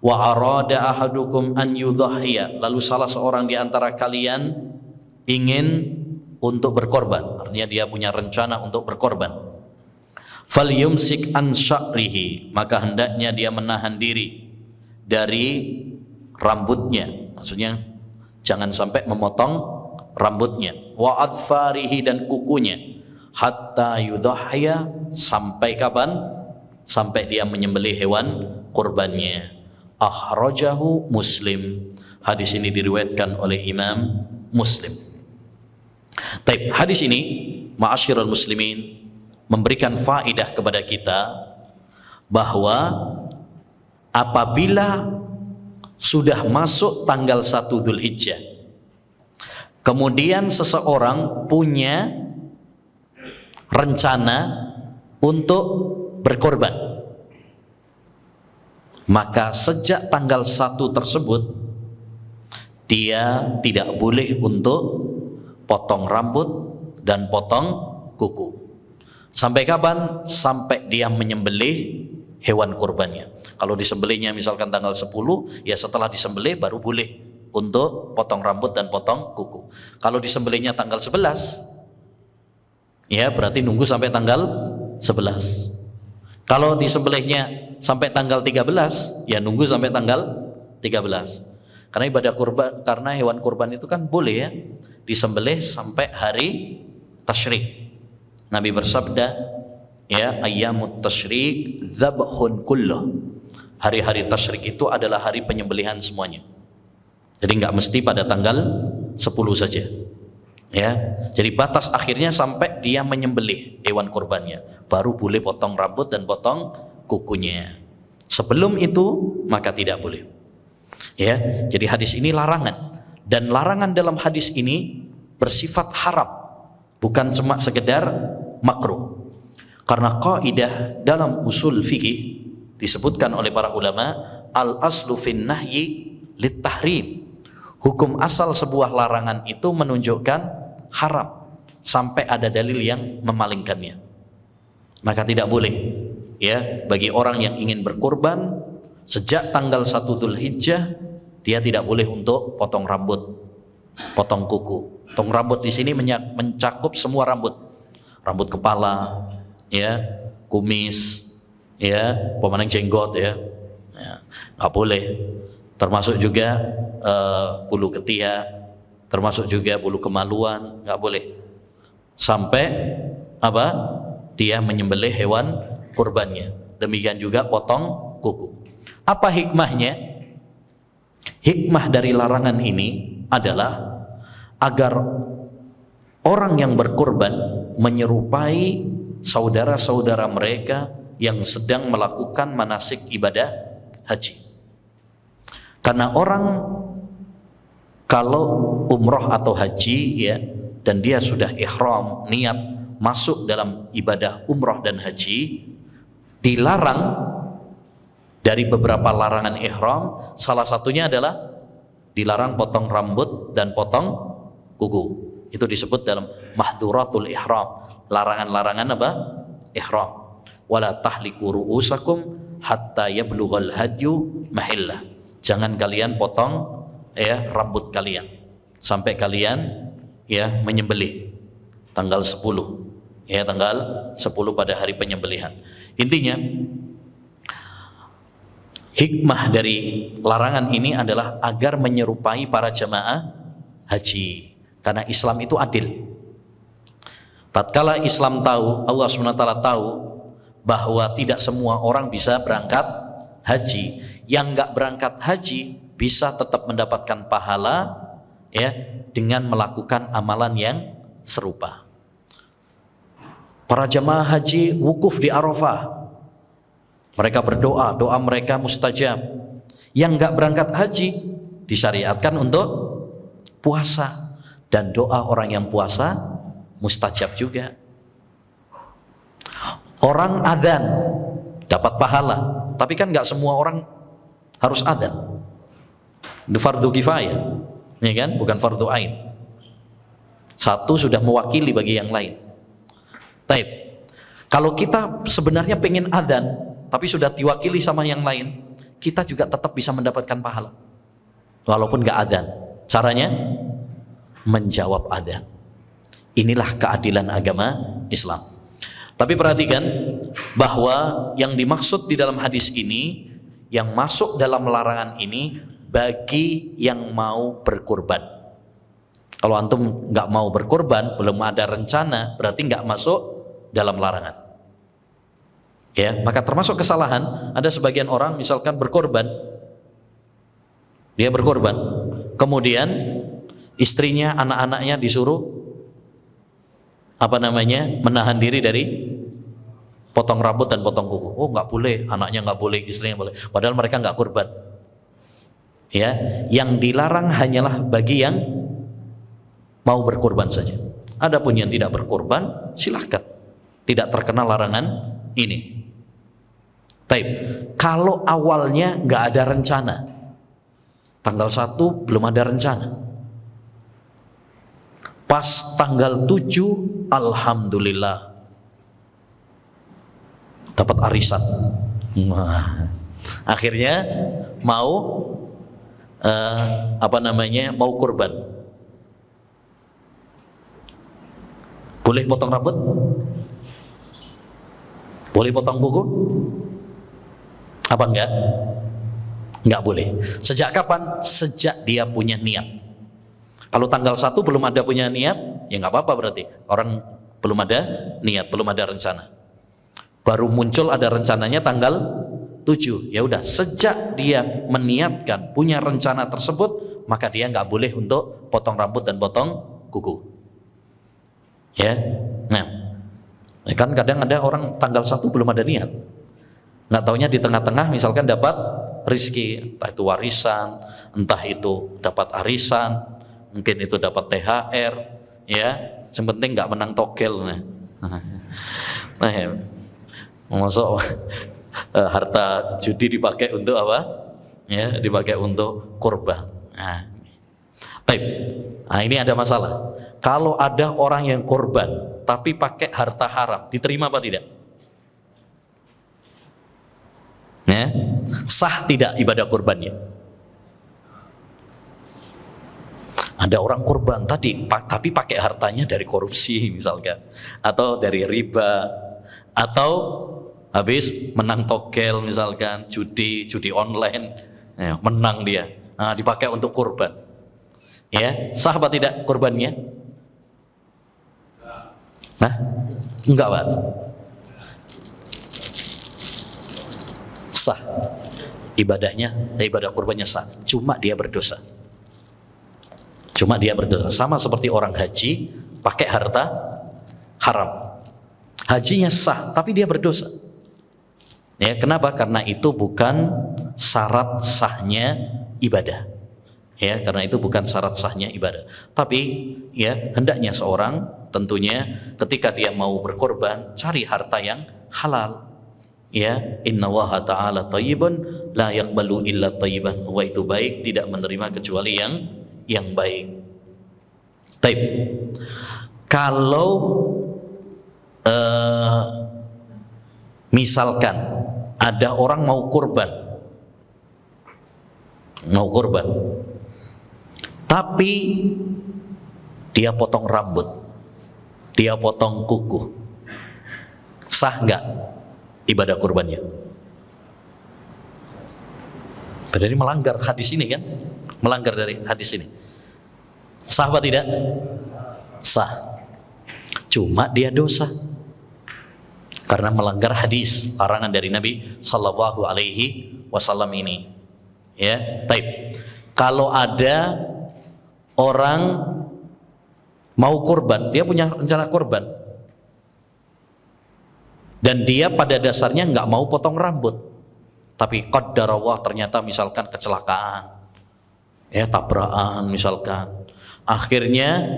wa arada ahadukum an yudhhiya, lalu salah seorang di antara kalian ingin untuk berkorban, artinya dia punya rencana untuk berkorban, falyumsik an sya'rihi, maka hendaknya dia menahan diri dari rambutnya, maksudnya jangan sampai memotong rambutnya, wa adfarihi, dan kukunya, hatta yudhhiya, sampai kapan? Sampai dia menyembelih hewan kurbannya. Akhrajahu Muslim. Hadis ini diriwayatkan oleh Imam Muslim. Taib, hadis ini ma'asyiral muslimin memberikan faedah kepada kita bahwa apabila sudah masuk tanggal 1 Dzulhijjah, kemudian seseorang punya rencana untuk berkorban, maka sejak tanggal 1 tersebut dia tidak boleh untuk potong rambut dan potong kuku. Sampai kapan? Sampai dia menyembelih hewan kurbannya. Kalau disembelihnya misalkan tanggal 10, ya setelah disembelih baru boleh untuk potong rambut dan potong kuku. Kalau disembelihnya tanggal 11, ya berarti nunggu sampai tanggal 11. Kalau disembelihnya sampai tanggal 13, ya nunggu sampai tanggal 13. Karena ibadah kurban, karena hewan kurban itu kan boleh ya disembelih sampai hari tasyrik. Nabi bersabda, ya ayyamut tasyrik dzabhun kulluh. Hari-hari tasyrik itu adalah hari penyembelihan semuanya. Jadi nggak mesti pada tanggal 10 saja. Ya, jadi batas akhirnya sampai dia menyembelih hewan kurbannya, baru boleh potong rambut dan potong kukunya. Sebelum itu maka tidak boleh. Ya, jadi hadis ini larangan, dan larangan dalam hadis ini bersifat haram, bukan cuma sekedar makruh. Karena kaidah dalam usul fikih disebutkan oleh para ulama, al aslu fin nahyi lit tahrim. Hukum asal sebuah larangan itu menunjukkan haram sampai ada dalil yang memalingkannya. Maka tidak boleh ya bagi orang yang ingin berkurban sejak tanggal 1 Dzulhijjah, dia tidak boleh untuk potong rambut, potong kuku. Potong rambut di sini mencakup semua rambut. Rambut kepala, ya, kumis, ya, pemanang jenggot, ya, nggak boleh. Termasuk juga bulu ketiak, termasuk juga bulu kemaluan, nggak boleh. Sampai apa? Dia menyembelih hewan kurbannya. Demikian juga potong kuku. Apa hikmahnya? Hikmah dari larangan ini adalah agar orang yang berkurban menyerupai saudara-saudara mereka yang sedang melakukan manasik ibadah haji. Karena orang kalau umroh atau haji ya, dan dia sudah ihram, niat masuk dalam ibadah umroh dan haji, dilarang dari beberapa larangan ihram. Salah satunya adalah dilarang potong rambut dan potong kuku. Itu disebut dalam mahdhuratul ihram, larangan-larangan apa? Ihram. Wala tahliku ru'usakum hatta yablughal hadyu mahillah. Jangan kalian potong ya rambut kalian sampai kalian ya menyembelih tanggal 10. Ya, tanggal 10 pada hari penyembelihan. Intinya hikmah dari larangan ini adalah agar menyerupai para jamaah haji. Karena Islam itu adil. Tatkala Islam tahu, Allah SWT tahu bahwa tidak semua orang bisa berangkat haji. Yang nggak berangkat haji bisa tetap mendapatkan pahala ya dengan melakukan amalan yang serupa. Para jamaah haji wukuf di Arafah, mereka berdoa, doa mereka mustajab. Yang nggak berangkat haji disyariatkan untuk puasa, dan doa orang yang puasa mustajab juga. Orang adzan dapat pahala, tapi kan nggak semua orang harus adzan. Itu fardu kifayah, ya kan? Bukan fardu ain. Satu sudah mewakili bagi yang lain. Taib. Kalau kita sebenarnya pengen adzan, tapi sudah diwakili sama yang lain, kita juga tetap bisa mendapatkan pahala, walaupun nggak adzan. Caranya menjawab adzan. Inilah keadilan agama Islam. Tapi perhatikan bahwa yang dimaksud di dalam hadis ini, yang masuk dalam larangan ini bagi yang mau berkurban. Kalau antum nggak mau berkurban, belum ada rencana, berarti nggak masuk dalam larangan. Ya, maka termasuk kesalahan ada sebagian orang misalkan berkorban, dia berkorban, kemudian istrinya, anak-anaknya disuruh menahan diri dari potong rambut dan potong kuku. Oh, nggak boleh, anaknya nggak boleh, istrinya boleh, padahal mereka nggak kurban. Ya, yang dilarang hanyalah bagi yang mau berkorban saja. Adapun yang tidak berkorban, silahkan, tidak terkena larangan ini. Taib. Kalau awalnya nggak ada rencana, tanggal 1 belum ada rencana, pas tanggal 7 alhamdulillah dapat arisan. Akhirnya mau mau kurban. Boleh potong rambut? Boleh potong kuku? Apa enggak? Enggak boleh. Sejak kapan? Sejak dia punya niat. Kalau tanggal 1 belum ada punya niat, ya nggak apa-apa, berarti orang belum ada niat, belum ada rencana. Baru muncul ada rencananya tanggal 7. Ya udah, sejak dia meniatkan, punya rencana tersebut, maka dia nggak boleh untuk potong rambut dan potong kuku. Ya, nah, kan kadang ada orang tanggal 1 belum ada niat, nggak taunya di tengah-tengah misalkan dapat rizki, entah itu warisan, entah itu dapat arisan, mungkin itu dapat THR, ya, yang penting nggak menang togel. Nah, ya. Masuk harta judi dipakai untuk apa? Ya, dipakai untuk kurban. Nah, baik. Nah, ini ada masalah. Kalau ada orang yang kurban tapi pakai harta haram, diterima apa tidak? Ya, sah tidak ibadah kurbannya? Ada orang kurban tadi tapi pakai hartanya dari korupsi misalkan, atau dari riba, atau habis menang togel misalkan, judi online, ya, menang dia, nah, dipakai untuk kurban. Ya, sah apa tidak kurbannya? Nah, enggak, Pak. Sah. Ibadah kurbannya sah. Cuma dia berdosa. Sama seperti orang haji pakai harta haram. Hajinya sah, tapi dia berdosa. Ya, kenapa? Karena itu bukan syarat sahnya ibadah. Ya, karena itu bukan syarat sahnya ibadah. Tapi ya, hendaknya seorang tentunya ketika dia mau berkorban cari harta yang halal. Ya, innallaha ta'ala thayyibun la yaqbalu illa thayyiban. Wa itu baik, tidak menerima kecuali yang baik. Baik. Kalau misalkan ada orang mau kurban, tapi dia potong rambut, dia potong kuku, sah nggak ibadah kurbannya? Berarti melanggar hadis ini kan? Melanggar dari hadis ini. Sah apa tidak? Sah. Cuma dia dosa karena melanggar hadis larangan dari Nabi Sallallahu Alaihi Wasallam ini. Ya, taib. Kalau ada orang mau kurban, dia punya rencana kurban, dan dia pada dasarnya nggak mau potong rambut, tapi qadarullah ternyata misalkan kecelakaan, ya, tabrakan misalkan, akhirnya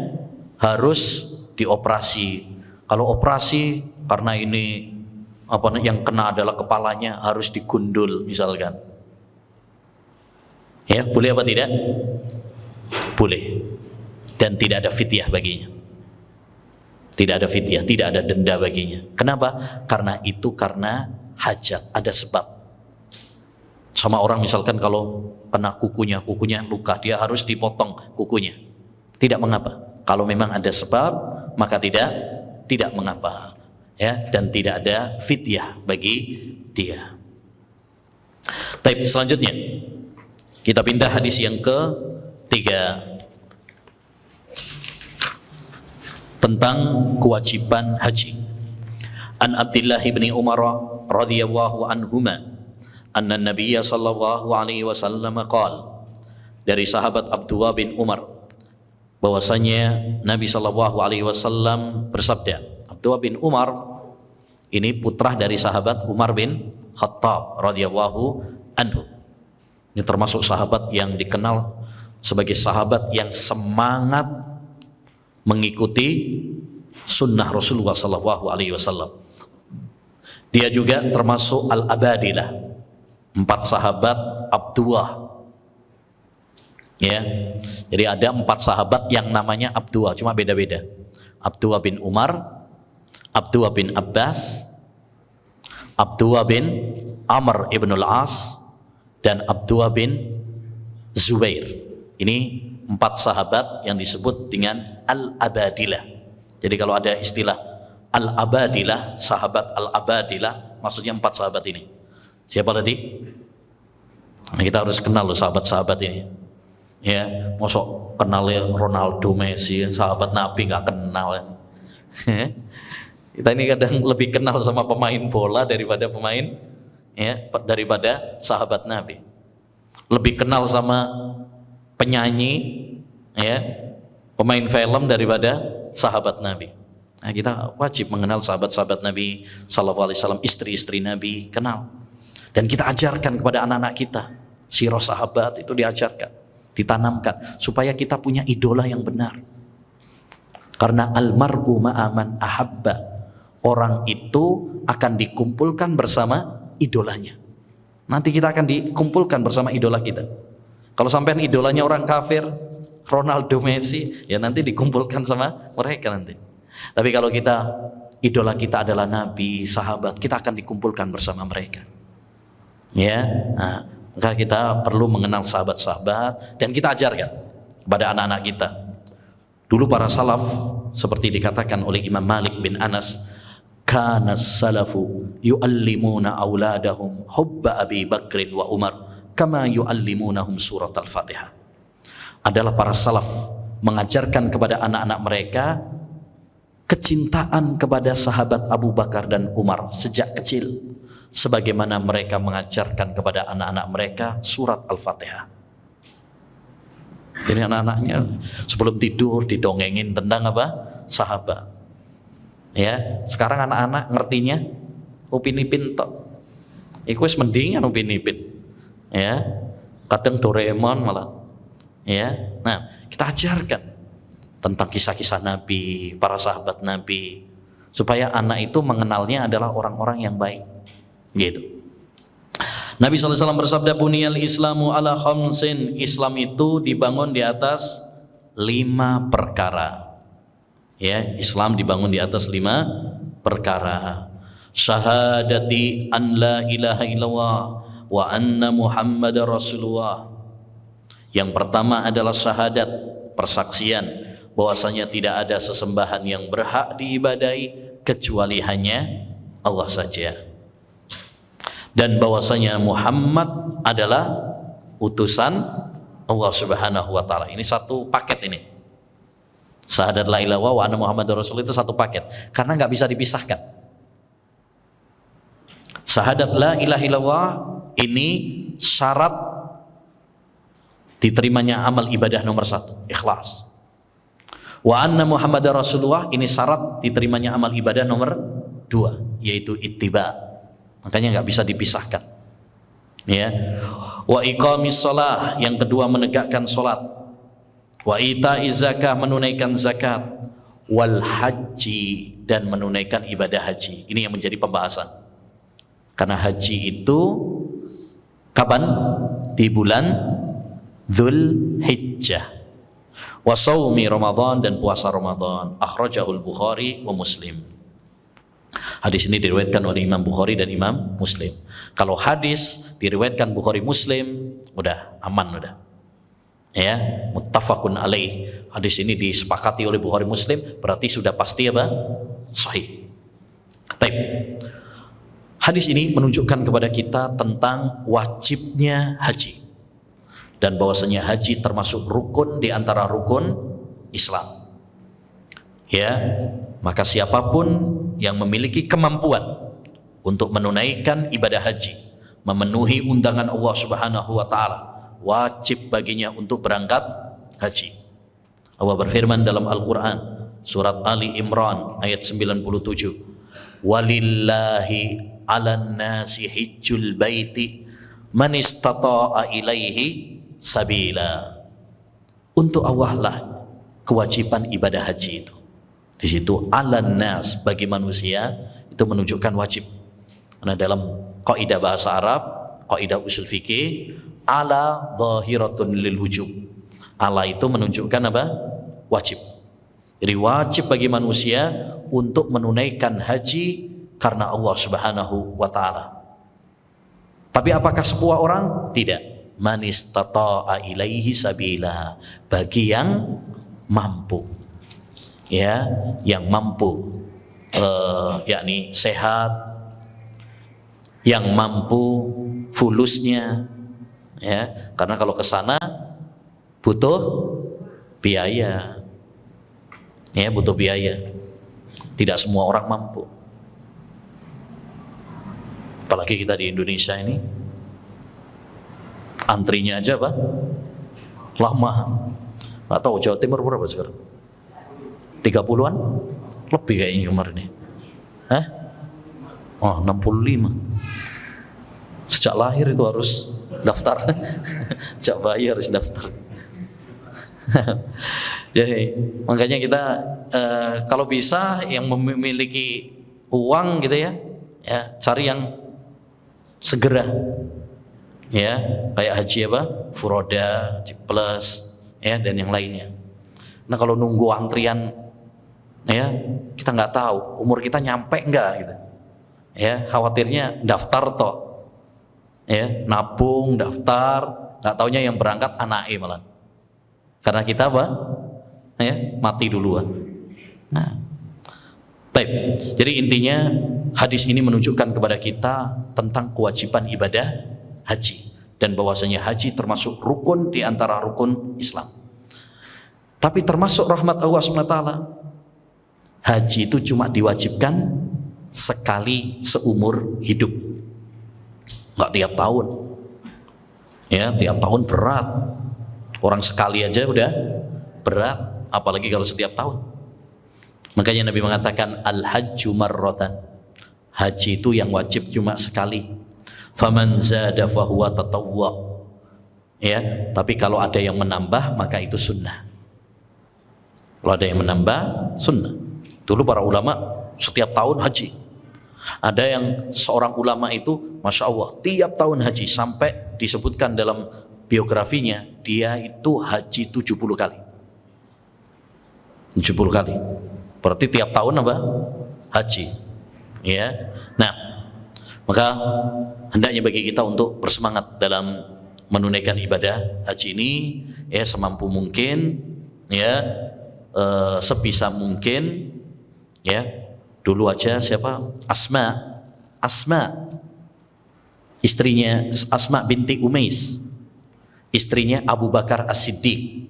harus dioperasi. Kalau operasi karena ini yang kena adalah kepalanya, harus digundul misalkan. Ya, boleh apa tidak? Boleh. Dan tidak ada fidyah baginya. Tidak ada fidyah, tidak ada denda baginya. Kenapa? Karena hajat, ada sebab. Sama orang misalkan kalau kena kukunya luka, dia harus dipotong kukunya. Tidak mengapa. Kalau memang ada sebab, maka tidak mengapa. Ya, dan tidak ada fidyah bagi dia. Baik, selanjutnya kita pindah hadis yang ketiga tentang kewajiban haji. An Abdullah bin Umar radhiyallahu anhuma anna Nabiy sallallahu alaihi wasallam qala, dari sahabat Abdullah bin Umar bahwasanya Nabi sallallahu alaihi wasallam bersabda. Abdullah bin Umar ini putra dari sahabat Umar bin Khattab radhiyallahu anhu. Ini termasuk sahabat yang dikenal sebagai sahabat yang semangat mengikuti sunnah Rasulullah sallallahu alaihi wasallam. Dia juga termasuk al-abadilah, 4 sahabat Abdullah. Ya. Jadi ada 4 sahabat yang namanya Abdullah, cuma beda-beda. Abdullah bin Umar, Abdullah bin Abbas, Abdullah bin Amr ibn al-As, dan Abdullah bin Zubair. Ini 4 sahabat yang disebut dengan Al-Abadilah. Jadi kalau ada istilah Al-Abadilah, sahabat Al-Abadilah, maksudnya 4 sahabat ini. Siapa tadi? Nah, kita harus kenal loh sahabat-sahabat ini. Ya, mosok kenalnya Ronaldo, Messi, sahabat Nabi nggak kenal. Kita ini kadang lebih kenal sama pemain bola daripada daripada sahabat Nabi. Lebih kenal sama penyanyi, ya, pemain film daripada sahabat Nabi. Nah, kita wajib mengenal sahabat-sahabat Nabi Sallallahu Alaihi Wasallam, istri-istri Nabi, kenal. Dan kita ajarkan kepada anak-anak kita, sirah sahabat itu diajarkan, ditanamkan supaya kita punya idola yang benar. Karena almar'u ma'aman ahabba, orang itu akan dikumpulkan bersama idolanya. Nanti kita akan dikumpulkan bersama idola kita. Kalau sampean idolanya orang kafir, Ronaldo, Messi, ya nanti dikumpulkan sama mereka nanti. Tapi kalau idola kita adalah Nabi, sahabat, kita akan dikumpulkan bersama mereka. Ya, nah, maka kita perlu mengenal sahabat-sahabat dan kita ajarkan kepada anak-anak kita. Dulu para salaf seperti dikatakan oleh Imam Malik bin Anas, kana salafu yu'allimuna auladahum hubba Abi Bakrin wa Umar kama yu'allimunahum surat al-Fatihah. Adalah para salaf mengajarkan kepada anak-anak mereka kecintaan kepada sahabat Abu Bakar dan Umar sejak kecil, sebagaimana mereka mengajarkan kepada anak-anak mereka surat Al-Fatihah. Jadi anak-anaknya sebelum tidur didongengin tentang apa? Sahabat. Ya, sekarang anak-anak ngertinya Upin Ipin tok. Iku wis mendingan Upin Ipin. Ya, kadang Doraemon malah. Ya, nah kita ajarkan tentang kisah-kisah Nabi, para sahabat Nabi, supaya anak itu mengenalnya adalah orang-orang yang baik. Gitu. Nabi SAW bersabda, buniyal islamu ala khamsin, Islam itu dibangun di atas 5 perkara. Ya, Islam dibangun di atas 5 perkara. Syahadati an la ilaha illallah wa anna Muhammadar Rasulullah. Yang pertama adalah syahadat, persaksian bahwasanya tidak ada sesembahan yang berhak diibadahi kecuali hanya Allah saja. Dan bahwasanya Muhammad adalah utusan Allah Subhanahu wa taala. Ini satu paket ini. Syahadat la ilaha wa anna Muhammadar Rasul itu satu paket karena nggak bisa dipisahkan. Syahadat la ilaha illallah ini syarat diterimanya amal ibadah nomor 1, ikhlas. Wa anna Muhammadar Rasulullah ini syarat diterimanya amal ibadah nomor 2, yaitu ittiba. Makanya nggak bisa dipisahkan. Ya. Wa iqamis shalah, yang kedua menegakkan salat. Wa itaiz zakah, menunaikan zakat. Wal haji, dan menunaikan ibadah haji. Ini yang menjadi pembahasan. Karena haji itu kapan? Di bulan Dzulhijjah. Wa shaumi Ramadan, dan puasa Ramadan. Akhrajahul Bukhari wa Muslim. Hadis ini diriwayatkan oleh Imam Bukhari dan Imam Muslim. Kalau hadis diriwayatkan Bukhari Muslim, udah aman udah. Ya, muttafaqun alaih. Hadis ini disepakati oleh Bukhari Muslim, berarti sudah pasti apa? Sahih. Baik. Hadis ini menunjukkan kepada kita tentang wajibnya haji. Dan bahwasanya haji termasuk rukun di antara rukun Islam. Ya, maka siapapun yang memiliki kemampuan untuk menunaikan ibadah haji, memenuhi undangan Allah Subhanahu wa taala, wajib baginya untuk berangkat haji. Allah berfirman dalam Al-Qur'an surat Ali Imran ayat 97, walillahi 'alan nasi hijjul baiti man istata'a ilaihi sabila. Untuk Allah lah kewajiban ibadah haji itu. Di situ alan nas, bagi manusia, itu menunjukkan wajib. Karena dalam kaidah bahasa Arab, kaidah usul fikih, ala dhahiratun lil wujub. Ala itu menunjukkan apa? Wajib. Jadi wajib bagi manusia untuk menunaikan haji karena Allah Subhanahu wa taala. Tapi apakah semua orang? Tidak. Man istata'a ilaihi sabila, bagi yang mampu. Ya, yang mampu, yakni sehat, yang mampu fulusnya, ya, karena kalau ke sana butuh biaya, ya, butuh biaya. Tidak semua orang mampu, apalagi kita di Indonesia ini, antrinya aja apa? Lama. Nggak tahu Jawa Timur berapa sekarang? 30-an? Lebih kayaknya kemarin nih. Hah? Oh, 65. Sejak lahir itu harus daftar. Sejak bayi harus daftar. Jadi makanya kita kalau bisa yang memiliki uang gitu ya, cari yang segera, ya kayak haji apa, furoda, plus, ya dan yang lainnya. Nah kalau nunggu antrian, ya kita nggak tahu umur kita nyampe nggak gitu, ya khawatirnya daftar toh, ya nabung daftar, nggak taunya yang berangkat anaknya malah. Karena kita apa? Ya, mati duluan. Nah, baik. Jadi intinya hadis ini menunjukkan kepada kita tentang kewajiban ibadah haji dan bahwasanya haji termasuk rukun di antara rukun Islam. Tapi termasuk rahmat Allah SWT, haji itu cuma diwajibkan sekali seumur hidup, nggak tiap tahun. Ya, tiap tahun berat. Orang sekali aja udah berat, apalagi kalau setiap tahun. Makanya Nabi mengatakan al-hajju marratan. Haji itu yang wajib cuma sekali. Faman zada fahuwa tatawwa. Ya, tapi kalau ada yang menambah maka itu sunnah. Kalau ada yang menambah sunnah. Dulu para ulama setiap tahun haji. Ada yang seorang ulama itu Masya Allah tiap tahun haji, sampai disebutkan dalam biografinya dia itu haji 70 kali. 70 kali. Berarti tiap tahun apa? Haji. Ya. Nah, maka hendaknya bagi kita untuk bersemangat dalam menunaikan ibadah haji ini, ya semampu mungkin, ya sebisa mungkin, ya. Dulu aja siapa? Asma istrinya Asma binti Umais, istrinya Abu Bakar As-Siddiq,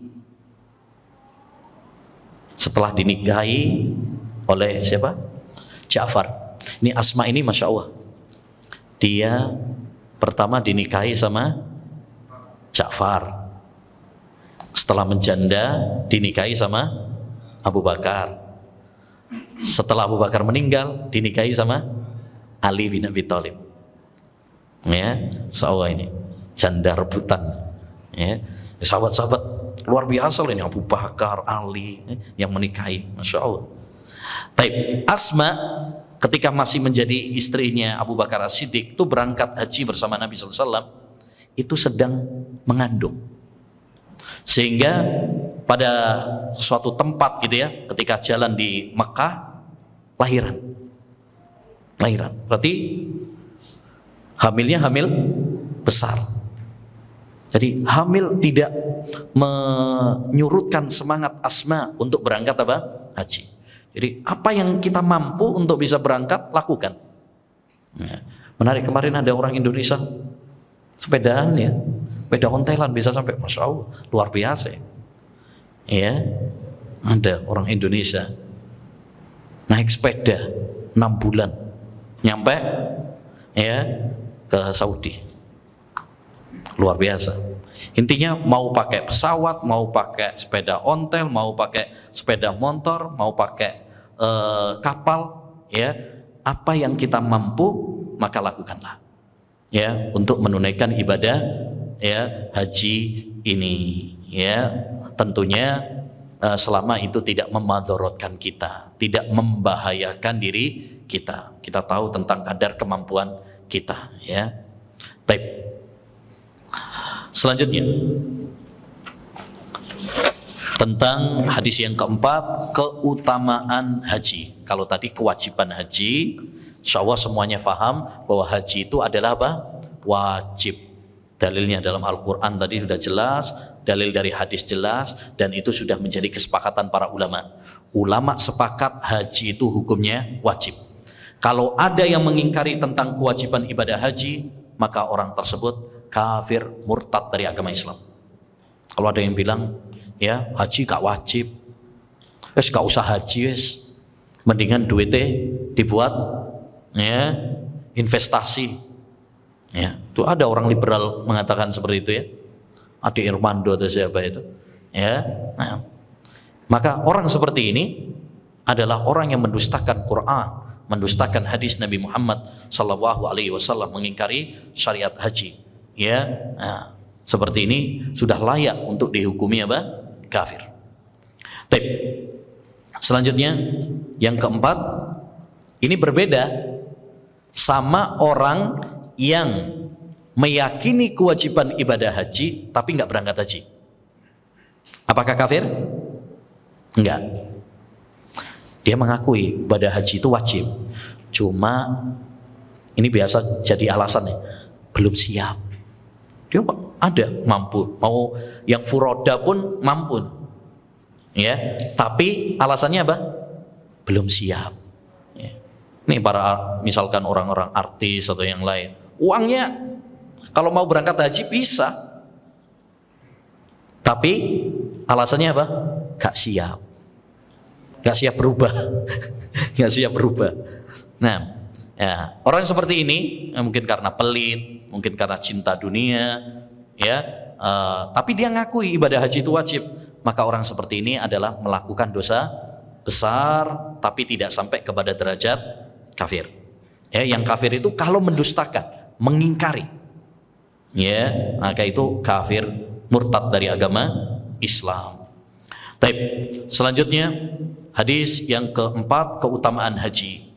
setelah dinikahi oleh siapa? Ja'far. Ini Asma ini Masya Allah, dia pertama dinikahi sama Ja'far, setelah menjanda dinikahi sama Abu Bakar, setelah Abu Bakar meninggal dinikahi sama Ali bin Abi Thalib. Ya, seolah ini janda rebutan. Ya, sahabat-sahabat luar biasa ini, Abu Bakar, Ali yang menikahi, Masya Allah. Taib. Asma ketika masih menjadi istrinya Abu Bakar As-Siddiq itu berangkat haji bersama Nabi SAW, itu sedang mengandung. Sehingga pada suatu tempat gitu ya, ketika jalan di Mekah, lahiran. Berarti hamilnya hamil besar. Jadi hamil tidak menyurutkan semangat Asma untuk berangkat apa? Haji. Jadi apa yang kita mampu untuk bisa berangkat, lakukan. Ya. Menarik, kemarin ada orang Indonesia sepedaan ya, sepeda ontelan bisa sampai, Masya Allah, luar biasa. Ya, ada orang Indonesia naik sepeda 6 bulan nyampe ya ke Saudi, luar biasa. Intinya mau pakai pesawat, mau pakai sepeda ontel, mau pakai sepeda motor, mau pakai kapal, ya apa yang kita mampu maka lakukanlah, ya untuk menunaikan ibadah ya haji ini, ya tentunya selama itu tidak memadorotkan kita, tidak membahayakan diri kita. Kita tahu tentang kadar kemampuan kita, ya. Baik. Selanjutnya tentang hadis yang keempat, keutamaan haji. Kalau tadi kewajiban haji, insya Allah semuanya faham bahwa haji itu adalah apa? Wajib. Dalilnya dalam Al-Quran tadi sudah jelas, dalil dari hadis jelas, dan itu sudah menjadi kesepakatan para ulama. Ulama sepakat haji itu hukumnya wajib. Kalau ada yang mengingkari tentang kewajiban ibadah haji, maka orang tersebut kafir, murtad dari agama Islam. Kalau ada yang bilang, ya haji gak wajib, wes gak usah haji wes, mendingan duitnya dibuat ya investasi. Ya, itu ada orang liberal mengatakan seperti itu ya. Ade Irmando atau siapa itu, ya. Nah, maka orang seperti ini adalah orang yang mendustakan Quran, mendustakan hadis Nabi Muhammad sallallahu alaihi wasallam, mengingkari syariat haji, ya. Nah, seperti ini sudah layak untuk dihukumi apa? Kafir. Baik. Selanjutnya yang keempat, ini berbeda sama orang yang meyakini kewajiban ibadah haji tapi nggak berangkat haji. Apakah kafir? Enggak. Dia mengakui ibadah haji itu wajib, cuma ini biasa jadi alasan ya, belum siap. Dia ada mampu, mau yang furoda pun mampu, ya. Tapi alasannya apa? Belum siap. Ya. Ini para misalkan orang-orang artis atau yang lain, uangnya kalau mau berangkat haji bisa, tapi alasannya apa? Gak siap, gak siap berubah, gak siap berubah. Nah, ya, orang seperti ini mungkin karena pelit, mungkin karena cinta dunia, ya. Tapi dia ngakui ibadah haji itu wajib, maka orang seperti ini adalah melakukan dosa besar, tapi tidak sampai kepada derajat kafir. Ya, yang kafir itu kalau mendustakan, mengingkari, ya, maka itu kafir, murtad dari agama Islam. Baik, selanjutnya hadis yang keempat, keutamaan haji.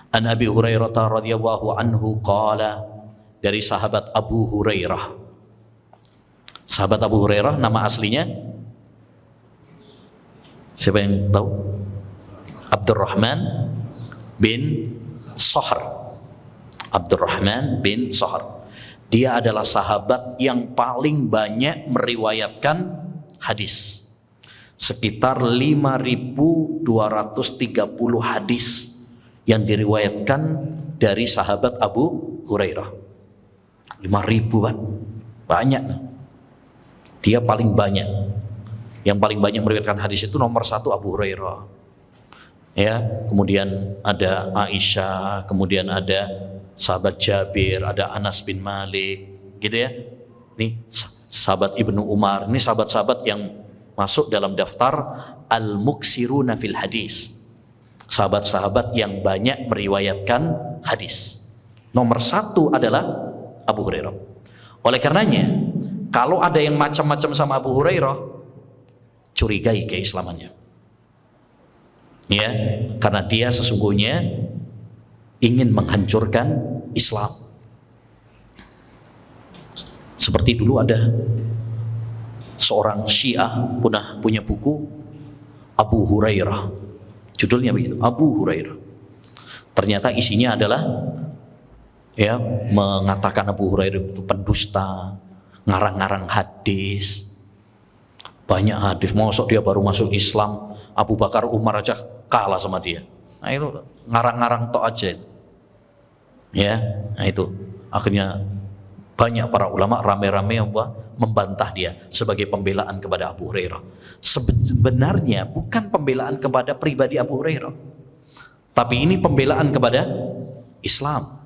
An Abi Hurairah radhiyallahu anhu qala, dari sahabat Abu Hurairah. Sahabat Abu Hurairah nama aslinya siapa yang tahu? Abdurrahman bin Sahr. Abdurrahman bin Sahr. Dia adalah sahabat yang paling banyak meriwayatkan hadis. Sekitar 5.230 hadis yang diriwayatkan dari sahabat Abu Hurairah. 5.000 kan? Banyak. Dia paling banyak. Yang paling banyak meriwayatkan hadis itu nomor 1 Abu Hurairah. Ya, kemudian ada Aisyah, kemudian ada sahabat Jabir, ada Anas bin Malik, gitu ya. Ini sahabat Ibnu Umar, ini sahabat-sahabat yang masuk dalam daftar al-muksiruna fil hadis. Sahabat-sahabat yang banyak meriwayatkan hadis. Nomor 1 adalah Abu Hurairah. Oleh karenanya, kalau ada yang macam-macam sama Abu Hurairah, curigai keislamannya. Ya, karena dia sesungguhnya ingin menghancurkan Islam. Seperti dulu ada seorang Syiah punya buku Abu Hurairah. Judulnya begitu, Abu Hurairah. Ternyata isinya adalah ya mengatakan Abu Hurairah itu pendusta, ngarang-ngarang hadis. Banyak hadis, mosok dia baru masuk Islam, Abu Bakar Umar aja kalah sama dia. Nah itu ngarang-ngarang tok aja. Ya, nah itu akhirnya banyak para ulama rame-rame yang membantah dia sebagai pembelaan kepada Abu Hurairah. Sebenarnya bukan pembelaan kepada pribadi Abu Hurairah, tapi ini pembelaan kepada Islam.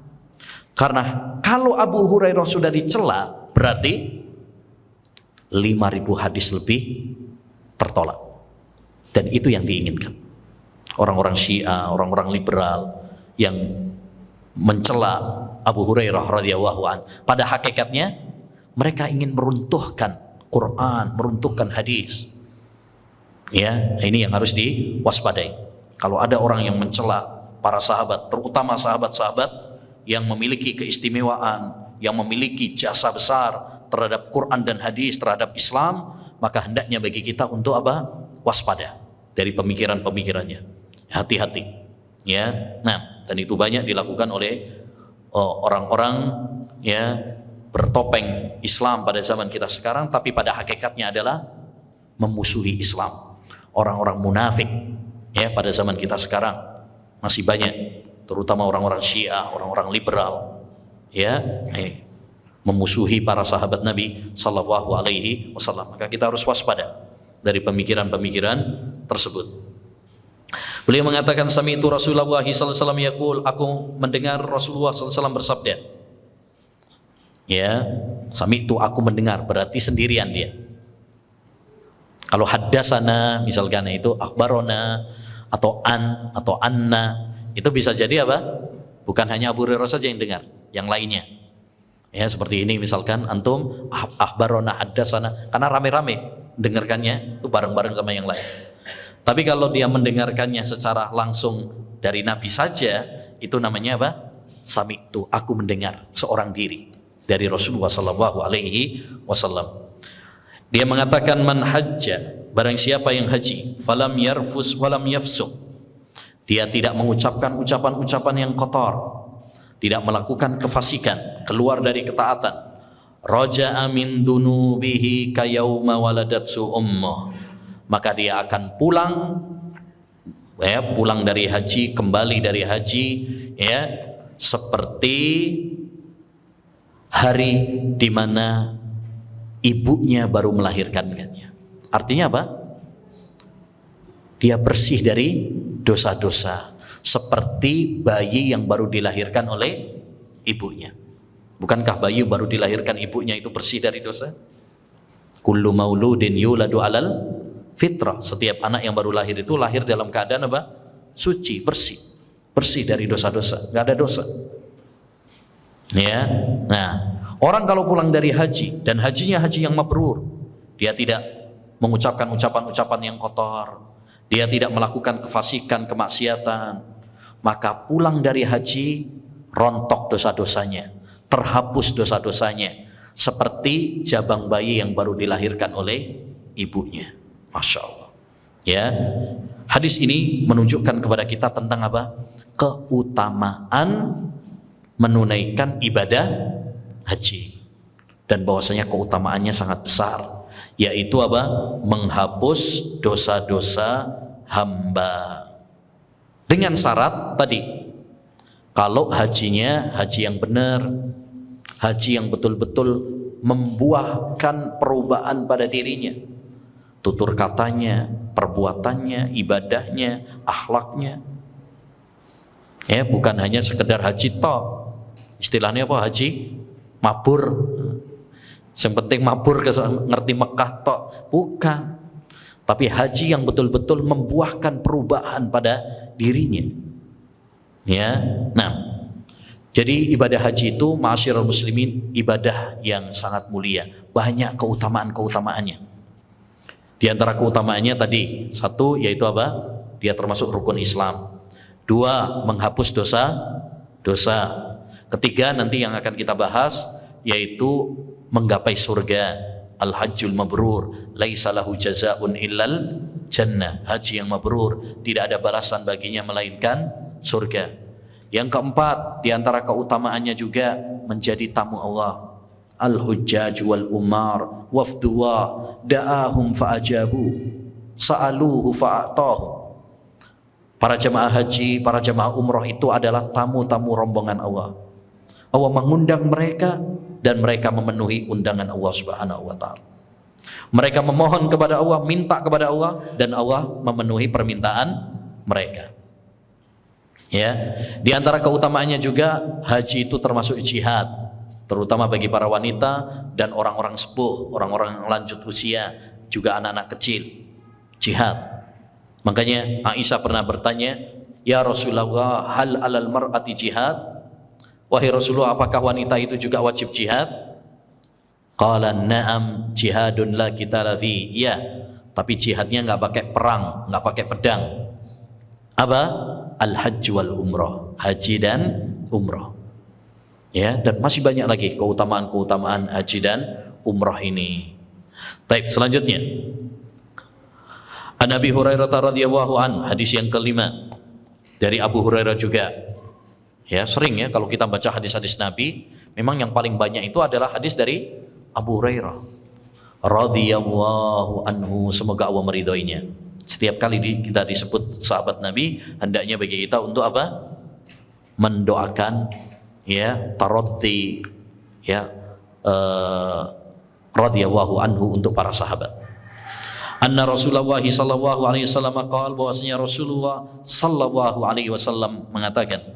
Karena kalau Abu Hurairah sudah dicela, berarti 5.000 hadis lebih tertolak. Dan itu yang diinginkan orang-orang Syiah, orang-orang liberal yang mencela Abu Hurairah radhiyallahu an. Pada hakikatnya mereka ingin meruntuhkan Quran, meruntuhkan hadis. Ya, ini yang harus diwaspadai. Kalau ada orang yang mencela para sahabat, terutama sahabat-sahabat yang memiliki keistimewaan, yang memiliki jasa besar terhadap Quran dan hadis, terhadap Islam, maka hendaknya bagi kita untuk apa? Waspada dari pemikiran-pemikirannya. Hati-hati. Ya. Nah, dan itu banyak dilakukan oleh orang-orang ya bertopeng Islam pada zaman kita sekarang, tapi pada hakikatnya adalah memusuhi Islam. Orang-orang munafik ya pada zaman kita sekarang masih banyak, terutama orang-orang Syiah, orang-orang liberal ya, memusuhi para sahabat Nabi sallallahu alaihi wasallam. Maka kita harus waspada dari pemikiran-pemikiran tersebut. Beliau mengatakan, sami'tu Rasulullah sallallahu alaihi wasallam yaqul, aku mendengar Rasulullah sallallahu alaihi wasallam bersabda. Ya, sami'tu, aku mendengar, berarti sendirian dia. Kalau haddasana misalkan itu akhbarona atau an atau anna, itu bisa jadi apa? Bukan hanya Abu Hurairah saja yang dengar, yang lainnya. Ya, seperti ini misalkan antum akhbarona haddasana, karena rame-rame dengarkannya itu bareng-bareng sama yang lain. Tapi kalau dia mendengarkannya secara langsung dari Nabi saja, itu namanya apa? Sami'tu, aku mendengar seorang diri dari Rasulullah sallallahu alaihi wasallam. Dia mengatakan man hajja, barang siapa yang haji, falam yarfus walam yafsuq, dia tidak mengucapkan ucapan-ucapan yang kotor, tidak melakukan kefasikan, keluar dari ketaatan, raja'a min dunubihi kayauma waladatsu ummah, maka dia akan pulang, ya, pulang dari haji, kembali dari haji, ya, seperti hari di mana ibunya baru melahirkannya. Artinya apa? Dia bersih dari dosa-dosa, seperti bayi yang baru dilahirkan oleh ibunya. Bukankah bayi baru dilahirkan ibunya itu bersih dari dosa? Kullu mauludin yuladu alal fitrah. Setiap anak yang baru lahir itu lahir dalam keadaan apa? Suci, bersih. Bersih dari dosa-dosa, nggak ada dosa. Ya. Nah, orang kalau pulang dari haji dan hajinya haji yang mabrur, dia tidak mengucapkan ucapan-ucapan yang kotor, dia tidak melakukan kefasikan, kemaksiatan, maka pulang dari haji rontok dosa-dosanya, terhapus dosa-dosanya, seperti jabang bayi yang baru dilahirkan oleh ibunya. Masya Allah. Ya, hadis ini menunjukkan kepada kita tentang apa? Keutamaan menunaikan ibadah haji, dan bahwasanya keutamaannya sangat besar, yaitu apa? Menghapus dosa-dosa hamba. Dengan syarat tadi, kalau hajinya haji yang benar, haji yang betul-betul membuahkan perubahan pada dirinya, tutur katanya, perbuatannya, ibadahnya, akhlaknya. Ya, bukan hanya sekedar haji tok. Istilahnya apa? Haji mabur. Yang penting mabur, ngerti Mekah tok. Bukan. Tapi haji yang betul-betul membuahkan perubahan pada dirinya. Ya. Nah, jadi ibadah haji itu, ma'asyiral muslimin, ibadah yang sangat mulia. Banyak keutamaan-keutamaannya. Di antara keutamaannya tadi, satu yaitu apa? Dia termasuk rukun Islam. Dua, menghapus dosa. Ketiga nanti yang akan kita bahas yaitu menggapai surga. Al-hajjul mabrur laisa lahu jazaa'un illal jannah. Haji yang mabrur tidak ada balasan baginya melainkan surga. Yang keempat, di antara keutamaannya juga menjadi tamu Allah. Al-hujjaj wal umar wafduwa da'ahum fa'ajabu sa'aluhu fa'atahu. Para jemaah haji, para jemaah umroh itu adalah tamu-tamu rombongan Allah. Allah mengundang mereka dan mereka memenuhi undangan Allah Subhanahu wa taala. Mereka memohon kepada Allah, minta kepada Allah, dan Allah memenuhi permintaan mereka. Ya, di antara keutamaannya juga haji itu termasuk jihad, terutama bagi para wanita dan orang-orang sepuh, orang-orang lanjut usia, juga anak-anak kecil. Jihad. Makanya Aisyah pernah bertanya, "Ya Rasulullah, hal alal mar'ati jihad?" Wahai Rasulullah, apakah wanita itu juga wajib jihad? Qala na'am jihadun la qitala fi. Ya, tapi jihadnya enggak pakai perang, enggak pakai pedang. Apa? Al-hajj wal umrah, haji dan umrah. Ya, dan masih banyak lagi keutamaan-keutamaan haji dan umrah ini. Baik, selanjutnya An Abi Hurairah radhiyallahu an, hadis yang kelima dari Abu Hurairah juga. Ya, sering ya kalau kita baca hadis-hadis Nabi, memang yang paling banyak itu adalah hadis dari Abu Hurairah radhiyallahu anhu, semoga Allah meridhoinya. Setiap kali kita disebut sahabat Nabi, hendaknya bagi kita untuk apa? Mendoakan ya taradzi ya radhiyallahu anhu untuk para sahabat. Anna Rasulullah sallallahu alaihi wasallam qaal, bahwasanya Rasulullah sallallahu alaihi wasallam mengatakan,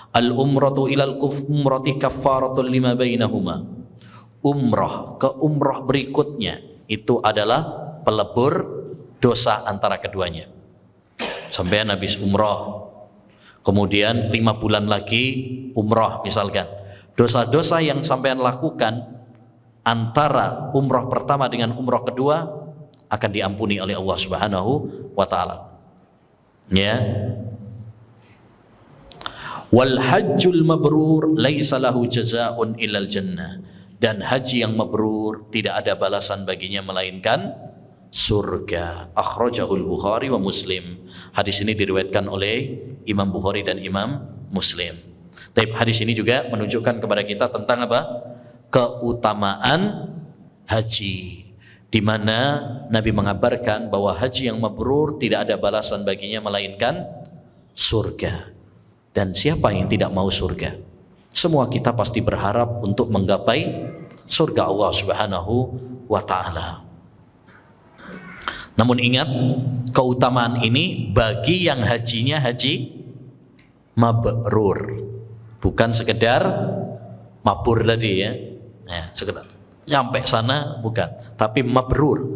al umratu ilal umrati kaffaratun lima bainahuma. Umrah ke umrah berikutnya itu adalah pelebur dosa antara keduanya. Sampai habis umroh, kemudian 5 bulan lagi umroh misalkan, dosa-dosa yang sampean lakukan antara umroh pertama dengan umroh kedua akan diampuni oleh Allah Subhanahu wa taala. Ya. Wal hajjul mabrur laisa lahu jazaa'un illal jannah. Dan haji yang mabrur tidak ada balasan baginya melainkan surga. Akhrajahul Bukhari wa Muslim. Hadis ini diriwayatkan oleh Imam Bukhari dan Imam Muslim. Tapi hadis ini juga menunjukkan kepada kita tentang apa? Keutamaan haji, di mana Nabi mengabarkan bahwa haji yang mabrur tidak ada balasan baginya melainkan surga. Dan siapa yang tidak mau surga? Semua kita pasti berharap untuk menggapai surga Allah Subhanahu wa taala. Namun ingat, keutamaan ini bagi yang hajinya haji mabrur, bukan sekedar mabur tadi ya. Sekedar nyampe sana bukan, tapi mabrur.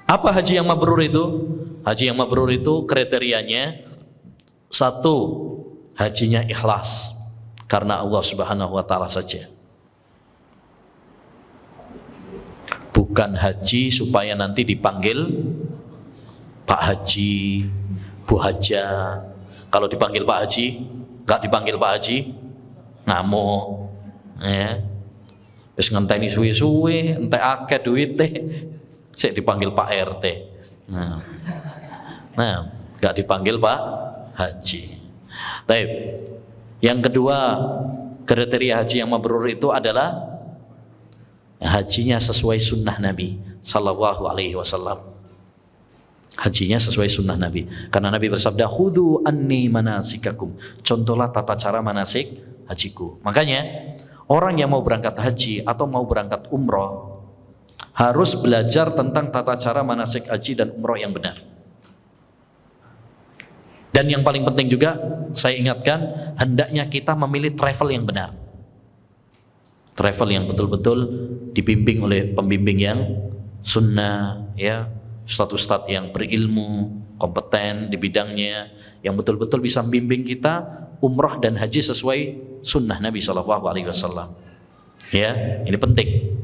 Apa haji yang mabrur itu? Haji yang mabrur itu kriterianya, 1, hajinya ikhlas karena Allah Subhanahu wa taala saja. Bukan haji supaya nanti dipanggil Pak Haji, Bu Haja. Kalau dipanggil Pak Haji, enggak dipanggil Pak Haji, ngamuk. Ya. Wis ngenteni suwe-suwe, entek akeh duwite, sik dipanggil Pak RT. Nah, enggak dipanggil Pak Haji. Baik. Yang kedua, kriteria haji yang mabrur itu adalah hajinya sesuai sunnah Nabi Sallallahu Alaihi Wasallam. Hajinya sesuai sunnah Nabi. Karena Nabi bersabda, "Khudhu anni manasikakum." Contohlah tata cara manasik hajiku. Makanya orang yang mau berangkat haji atau mau berangkat umroh harus belajar tentang tata cara manasik haji dan umroh yang benar. Dan yang paling penting juga saya ingatkan, hendaknya kita memilih travel yang benar. Travel yang betul-betul dibimbing oleh pembimbing yang sunnah, ya, ustadz-ustadz yang berilmu, kompeten di bidangnya, yang betul-betul bisa membimbing kita umrah dan haji sesuai sunnah Nabi SAW. Ya, ini penting.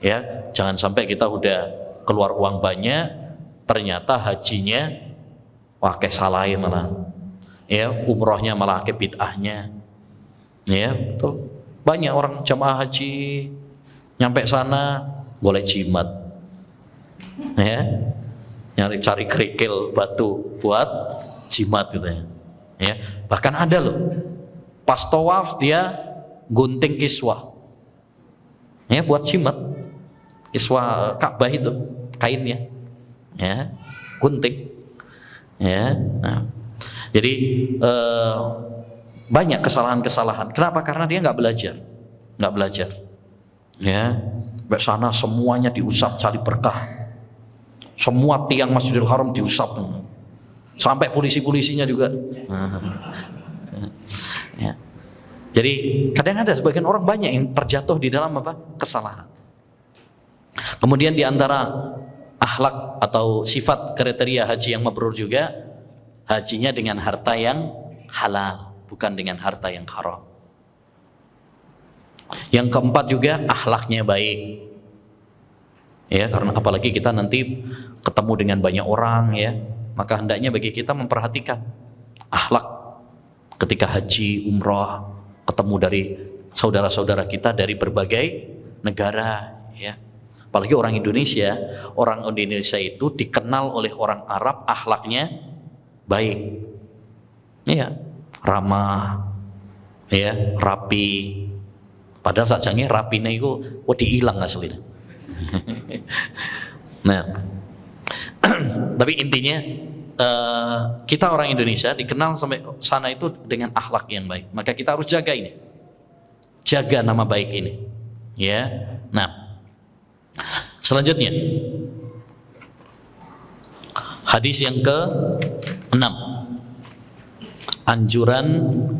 Ya, jangan sampai kita udah keluar uang banyak, ternyata hajinya wah kayak salahin malah. Ya, umrohnya malah kayak bid'ahnya. Ya, betul. Banyak orang jamaah haji nyampe sana golek jimat, ya, nyari cari kerikil batu buat jimat gitu ya. Ya, bahkan ada loh pas tawaf dia gunting kiswah, ya, buat jimat, kiswah Ka'bah itu kainnya, ya, gunting, ya. Nah, jadi banyak kesalahan-kesalahan. Kenapa? Karena dia nggak belajar. Ya, sampai sana semuanya diusap cari berkah. Semua tiang Masjidil Haram diusap. Sampai polisi-polisinya juga. Ya. Jadi kadang ada sebagian orang banyak yang terjatuh di dalam apa? Kesalahan. Kemudian di antara akhlak atau sifat kriteria haji yang mabrur juga, hajinya dengan harta yang halal, bukan dengan harta yang haram. Yang keempat juga akhlaknya baik. Ya, karena apalagi kita nanti ketemu dengan banyak orang, ya, maka hendaknya bagi kita memperhatikan akhlak ketika haji, umrah, ketemu dari saudara-saudara kita dari berbagai negara, ya. Apalagi orang Indonesia itu dikenal oleh orang Arab akhlaknya baik. Ya, ramah, ya, rapi. Padahal sakjane rapine iku wedi ilang asline. Nah, tapi intinya kita orang Indonesia dikenal sampai sana itu dengan akhlak yang baik. Maka kita harus jaga ini, jaga nama baik ini, ya. Nah, selanjutnya hadis yang ke-6, anjuran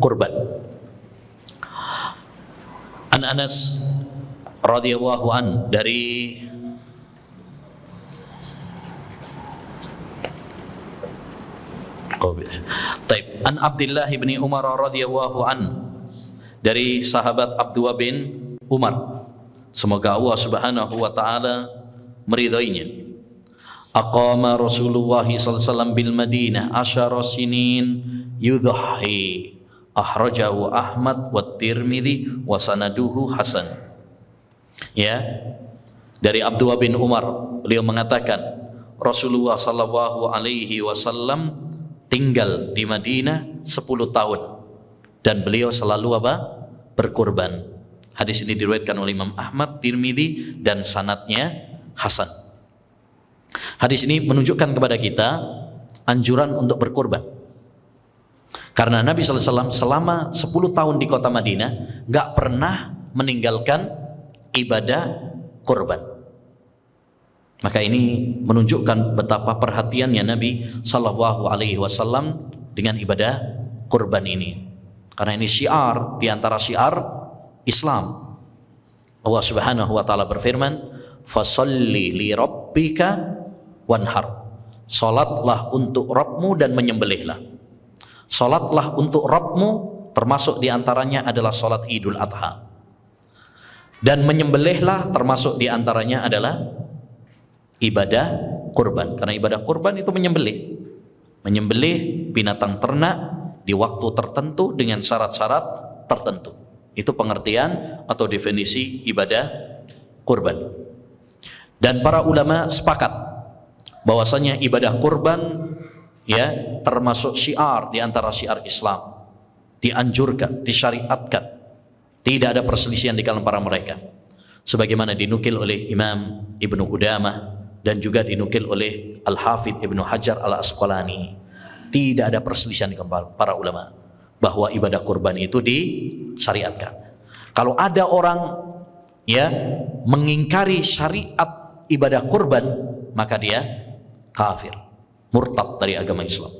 kurban. An Anas radhiyallahu an, dari Taib. An Abdullah bin Umar radhiyallahu an, dari sahabat Abdullah bin Umar, semoga Allah Subhanahu wa taala meridainya. Aqama Rasulullah sallallahu alaihi wasallam bil Madinah asyara sinin yudhahi, akhrajahu Ahmad wa Tirmidzi wa sanaduhu hasan. Ya, dari Abdullah bin Umar, beliau mengatakan Rasulullah sallallahu alaihi wasallam tinggal di Madinah 10 tahun dan beliau selalu apa? Berkurban. Hadis ini diriwayatkan oleh Imam Ahmad, Tirmidzi dan sanadnya hasan. Hadis ini menunjukkan kepada kita anjuran untuk berkurban. Karena Nabi sallallahu alaihi wasallam selama 10 tahun di kota Madinah enggak pernah meninggalkan ibadah kurban. Maka ini menunjukkan betapa perhatiannya Nabi sallallahu alaihi wasallam dengan ibadah kurban ini. Karena ini syiar di antara syiar Islam. Allah Subhanahu wa taala berfirman, "Fasholli li rabbika wanhar." Salatlah untuk Rabbmu dan menyembelihlah. Salatlah untuk Rabbmu, termasuk di antaranya adalah salat Idul Adha. Dan menyembelihlah termasuk di antaranya adalah ibadah kurban. Karena ibadah kurban itu menyembelih. Menyembelih binatang ternak di waktu tertentu dengan syarat-syarat tertentu. Itu pengertian atau definisi ibadah kurban. Dan para ulama sepakat bahwasanya ibadah kurban ya termasuk syiar di antara syiar Islam. Dianjurkan, disyariatkan. Tidak ada perselisihan di kalangan para mereka. Sebagaimana dinukil oleh Imam Ibnu Qudamah dan juga dinukil oleh Al-Hafidh Ibnu Hajar Al-Asqalani. Tidak ada perselisihan di kalangan para ulama bahwa ibadah kurban itu disyariatkan. Kalau ada orang ya mengingkari syariat ibadah kurban, maka dia kafir, murtad dari agama Islam.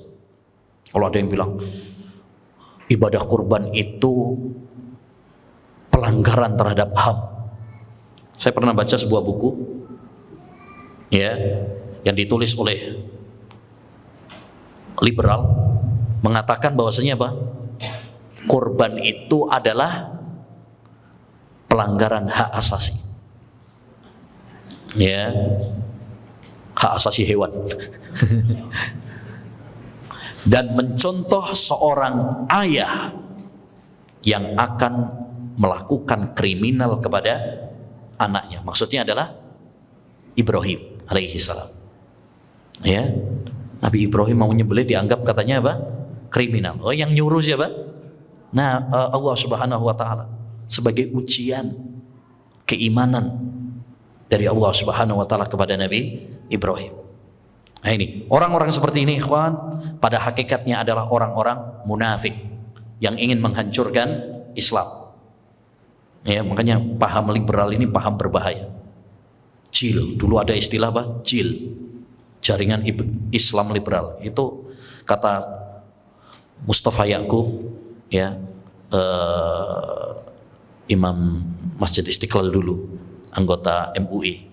Kalau ada yang bilang ibadah kurban itu pelanggaran terhadap HAM. Saya pernah baca sebuah buku ya yang ditulis oleh liberal mengatakan bahwasanya apa? Kurban itu adalah pelanggaran hak asasi. Ya. Hak asasi hewan. Dan mencontoh seorang ayah yang akan melakukan kriminal kepada anaknya. Maksudnya adalah Ibrahim alaihi salam. Ya. Nabi Ibrahim mau menyembelih dianggap katanya apa? Kriminal. Oh, yang nyuruh siapa? Nah, Allah Subhanahu wa taala sebagai ujian keimanan dari Allah Subhanahu wa taala kepada Nabi Ibrahim. Nah, ini orang-orang seperti ini ikhwan pada hakikatnya adalah orang-orang munafik yang ingin menghancurkan Islam. Ya, makanya paham liberal ini paham berbahaya. JIL, dulu ada istilah apa? JIL, jaringan Islam liberal. Itu kata Mustafa Yaqub, ya, Imam Masjid Istiqlal dulu, anggota MUI,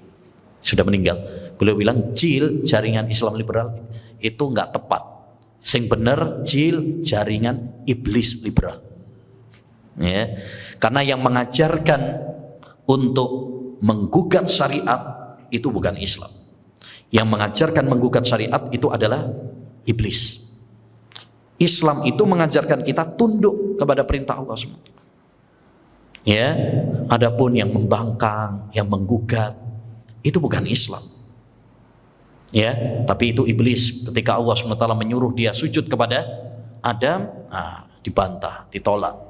sudah meninggal. Beliau bilang JIL, jaringan Islam liberal, itu nggak tepat. Sing bener JIL, jaringan iblis liberal. Ya, karena yang mengajarkan untuk menggugat syariat itu bukan Islam. Yang mengajarkan menggugat syariat itu adalah iblis. Islam itu mengajarkan kita tunduk kepada perintah Allah SWT. Ya, adapun yang membangkang, yang menggugat itu bukan Islam. Ya, tapi itu iblis. Ketika Allah SWT menyuruh dia sujud kepada Adam, dibantah, ditolak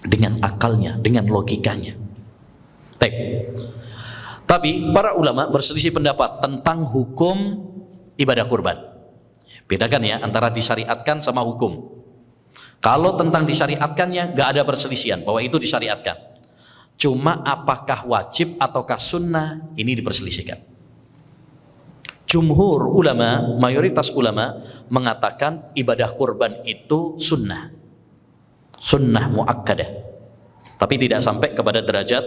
dengan akalnya, dengan logikanya. Tapi para ulama berselisih pendapat tentang hukum ibadah kurban. Bedakan ya antara disyariatkan sama hukum. Kalau tentang disyariatkannya gak ada perselisihan bahwa itu disyariatkan. Cuma apakah wajib ataukah sunnah, ini diperselisihkan. Jumhur ulama, mayoritas ulama mengatakan ibadah kurban itu sunnah. Sunnah muakkadah. Tapi tidak sampai kepada derajat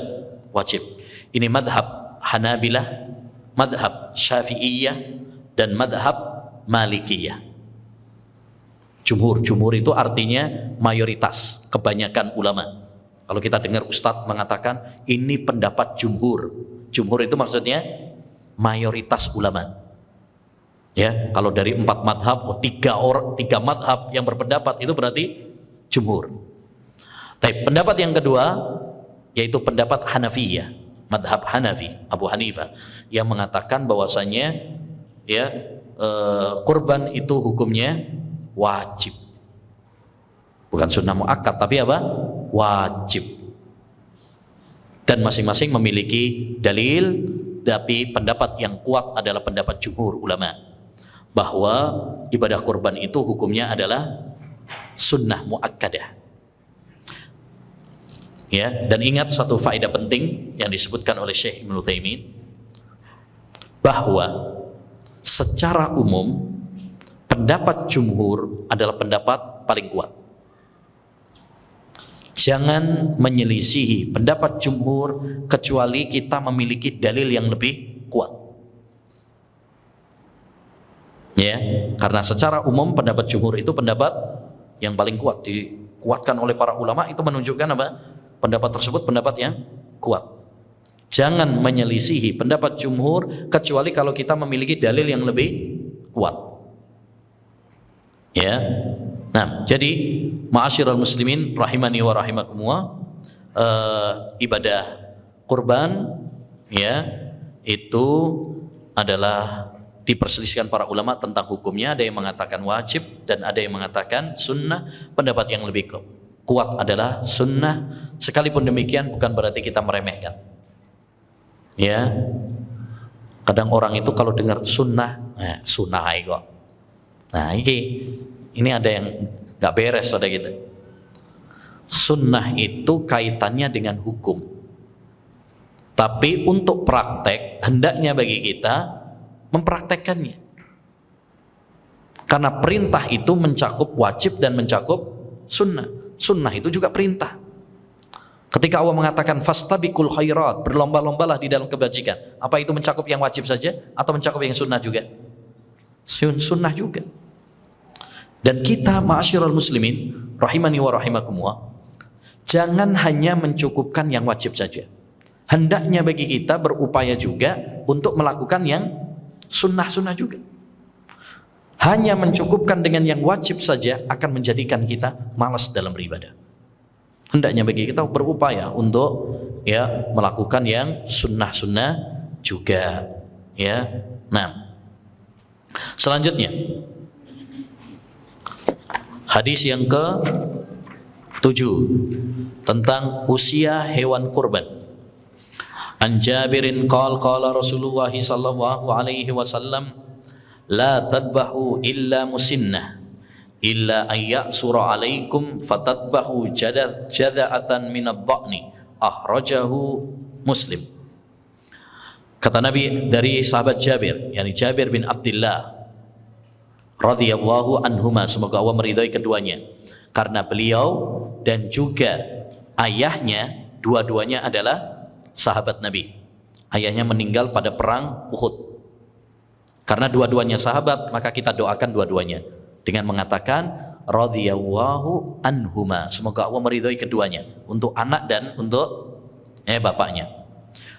wajib. Ini madhab Hanabilah, madhab Syafi'iyah, dan madhab Malikiyah. Jumhur itu artinya mayoritas, kebanyakan ulama. Kalau kita dengar ustadz mengatakan ini pendapat jumhur. Jumhur itu maksudnya mayoritas ulama. Ya, kalau dari 4 madhab, 3 madhab yang berpendapat itu berarti jumhur. Tapi pendapat yang kedua yaitu pendapat Hanafiyah, madhab Hanafi, Abu Hanifah, yang mengatakan bahwasanya ya kurban itu hukumnya wajib, bukan sunnah muakkad tapi apa? Wajib. Dan masing-masing memiliki dalil, tapi pendapat yang kuat adalah pendapat jumhur ulama bahwa ibadah kurban itu hukumnya adalah sunnah muakkadah. Ya, dan ingat satu faedah penting yang disebutkan oleh Syekh Ibnu Utsaimin, bahwa secara umum pendapat jumhur adalah pendapat paling kuat. Jangan menyelisihi pendapat jumhur kecuali kita memiliki dalil yang lebih kuat. Ya, karena secara umum pendapat jumhur itu pendapat yang paling kuat, dikuatkan oleh para ulama, itu menunjukkan apa? Pendapat tersebut pendapat yang kuat. Jangan menyelisihi pendapat jumhur kecuali kalau kita memiliki dalil yang lebih kuat. Ya. Nah, jadi ma'asyiral muslimin rahimani wa rahimakumullah, ibadah kurban ya itu adalah diperselisihkan para ulama tentang hukumnya. Ada yang mengatakan wajib dan ada yang mengatakan sunnah. Pendapat yang lebih kuat adalah sunnah. Sekalipun demikian bukan berarti kita meremehkan. Ya, kadang orang itu kalau dengar sunnah, sunnah kok. Nah, ini ada yang nggak beres pada kita. Sunnah itu kaitannya dengan hukum. Tapi untuk praktek hendaknya bagi kita mempraktekkannya. Karena perintah itu mencakup wajib dan mencakup sunnah. Sunnah itu juga perintah. Ketika Allah mengatakan fastabiqul khairat, berlomba-lombalah di dalam kebajikan, apa itu mencakup yang wajib saja atau mencakup yang sunnah juga? Sunnah juga. Dan kita ma'asyiral muslimin rahimani wa rahimakumullah, jangan hanya mencukupkan yang wajib saja. Hendaknya bagi kita berupaya juga untuk melakukan yang sunnah-sunnah juga. Hanya mencukupkan dengan yang wajib saja akan menjadikan kita malas dalam beribadah. Hendaknya bagi kita berupaya untuk ya melakukan yang sunnah-sunnah juga. Ya. Nah, selanjutnya hadis yang ke-7 tentang usia hewan kurban. An Jabirin qala Rasulullah sallallahu alaihi wasallam la tadbahu illa musinnah illa an ya'sura alaikum fatadbahu jada'atan minad dha'ni, akhrajahu Muslim. Kata Nabi dari sahabat Jabir, yakni Jabir bin Abdullah radhiyallahu anhuma, semoga Allah meridhai keduanya, karena beliau dan juga ayahnya dua-duanya adalah sahabat Nabi. Ayahnya meninggal pada perang Uhud. Karena dua-duanya sahabat, maka kita doakan dua-duanya dengan mengatakan radhiyallahu anhuma, semoga Allah meridhai keduanya, untuk anak dan untuk bapaknya.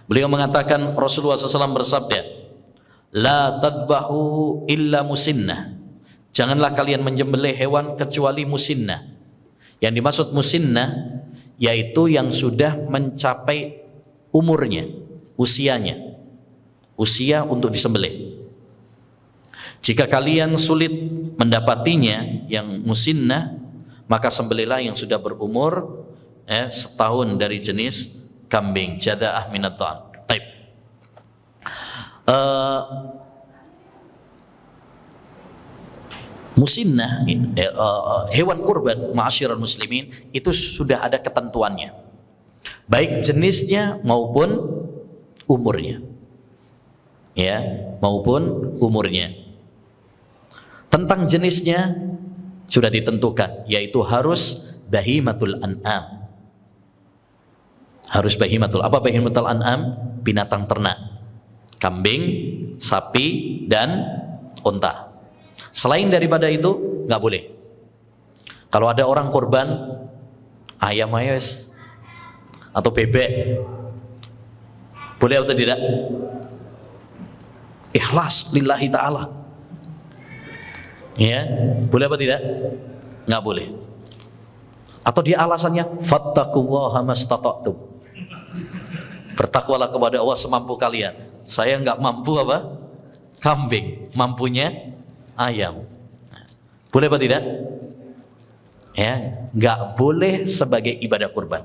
Beliau mengatakan, Rasulullah SAW bersabda, la tadbahu illa musinnah, janganlah kalian menyembelih hewan kecuali musinnah. Yang dimaksud musinnah yaitu yang sudah mencapai umurnya, usianya, usia untuk disembelih. Jika kalian sulit mendapatinya yang musinnah, maka sembelihlah yang sudah berumur setahun dari jenis kambing, jada'ah minad dha'n. Baik. Musinnah, hewan kurban ma'asyiral muslimin, itu sudah ada ketentuannya, baik jenisnya maupun umurnya, ya, maupun umurnya. Tentang jenisnya sudah ditentukan, yaitu harus bahimatul an'am. Harus bahimatul, apa bahimatul an'am? Binatang ternak, kambing, sapi, dan unta. Selain daripada itu nggak boleh. Kalau ada orang kurban ayam aja atau bebek, boleh atau tidak? Ikhlas lillahi ta'ala, ya, boleh apa tidak? Nggak boleh. Atau dia alasannya fattaqullaha mastata'tum, bertakwalah kepada Allah semampu kalian. Saya nggak mampu apa? Kambing, mampunya ayam. Boleh apa tidak? Ya, nggak boleh sebagai ibadah kurban.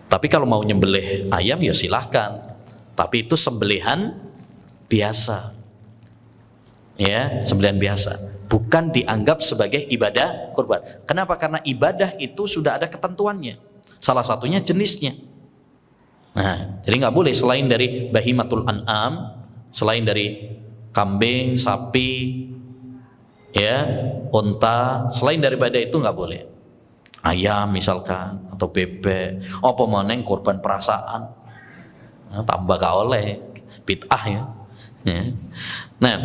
Tapi kalau mau nyembelih ayam ya silahkan. Tapi itu sembelihan biasa. Ya, sembelihan biasa. Bukan dianggap sebagai ibadah kurban. Kenapa? Karena ibadah itu sudah ada ketentuannya. Salah satunya jenisnya. Nah, jadi nggak boleh selain dari bahimatul an'am, selain dari kambing, sapi, ya, unta, selain daripada itu nggak boleh. Ayam misalkan atau bebek, apa maneng korban perasaan, nah, tambah gak oleh, bid'ah ya. Nah,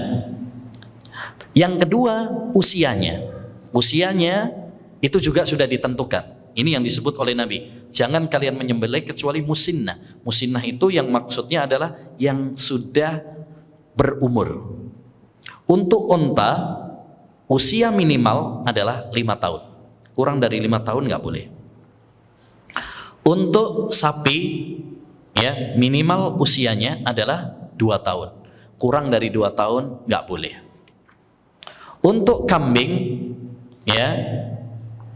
yang kedua usianya itu juga sudah ditentukan. Ini yang disebut oleh Nabi, jangan kalian menyembelih kecuali musinnah. Musinnah itu yang maksudnya adalah yang sudah berumur. Untuk unta usia minimal adalah 5 tahun. Kurang dari 5 tahun nggak boleh. Untuk sapi, ya, minimal usianya adalah 2 tahun. Kurang dari 2 tahun nggak boleh. Untuk kambing, ya,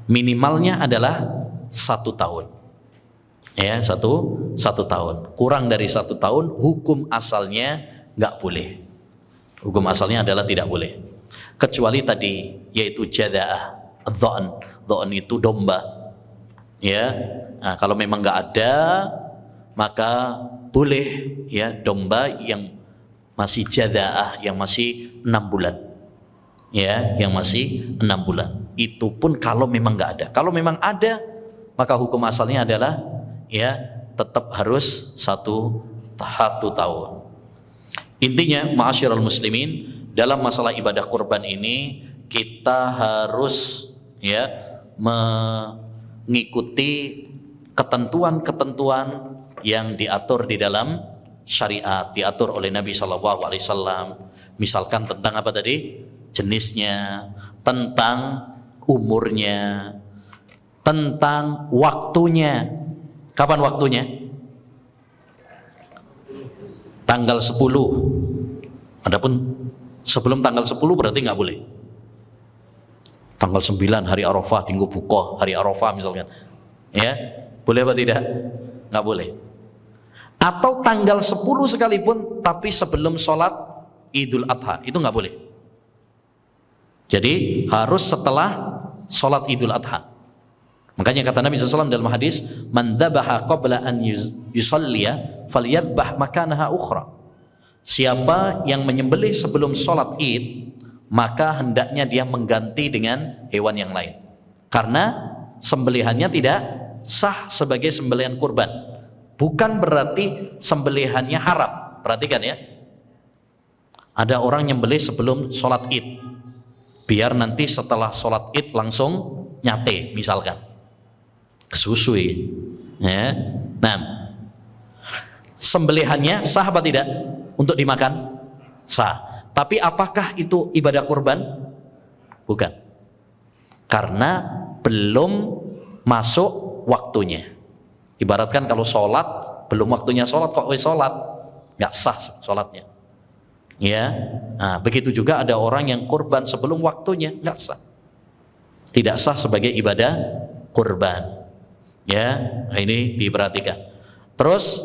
minimalnya adalah 1 tahun. Ya, satu tahun. Kurang dari 1 tahun, hukum asalnya nggak boleh. Hukum asalnya adalah tidak boleh. Kecuali tadi, yaitu jada'ah, dha'n itu domba, ya. Nah, kalau memang nggak ada, maka boleh, ya, domba yang masih jada'ah, yang masih 6 bulan, ya, yang masih 6 bulan. Itu pun kalau memang nggak ada. Kalau memang ada, maka hukum asalnya adalah, ya, tetap harus satu tahun. Intinya, ma'asyiral muslimin, dalam masalah ibadah kurban ini kita harus, ya, mengikuti ketentuan-ketentuan yang diatur di dalam syariat, diatur oleh Nabi SAW. Misalkan tentang apa tadi? Jenisnya, tentang umurnya, tentang waktunya. Kapan waktunya? Tanggal 10. Adapun sebelum tanggal 10 berarti nggak boleh. Tanggal 9 hari Arafah, minggu bukoh, hari Arafah misalkan, ya, boleh apa tidak? Nggak boleh. Atau tanggal 10 sekalipun, tapi sebelum sholat Idul Adha, itu nggak boleh. Jadi harus setelah sholat Idul Adha. Makanya kata Nabi SAW dalam hadis, man dhabaha qabla an yusalliya falyadhbah makanaha ukhra. Siapa yang menyembelih sebelum sholat Id, maka hendaknya dia mengganti dengan hewan yang lain. Karena sembelihannya tidak sah sebagai sembelihan kurban. Bukan berarti sembelihannya haram. Perhatikan ya. Ada orang nyembelih sebelum sholat Id, biar nanti setelah sholat Id langsung nyate misalkan. Kesusui. Ya. Nah, sembelihannya sah apa tidak? Untuk dimakan? Sah. Tapi apakah itu ibadah kurban? Bukan. Karena belum masuk waktunya. Ibaratkan kalau sholat, belum waktunya sholat kok sholat, nggak sah sholatnya. Ya, nah, begitu juga ada orang yang kurban sebelum waktunya, nggak sah. Tidak sah sebagai ibadah kurban. Ya, nah ini diperhatikan. Terus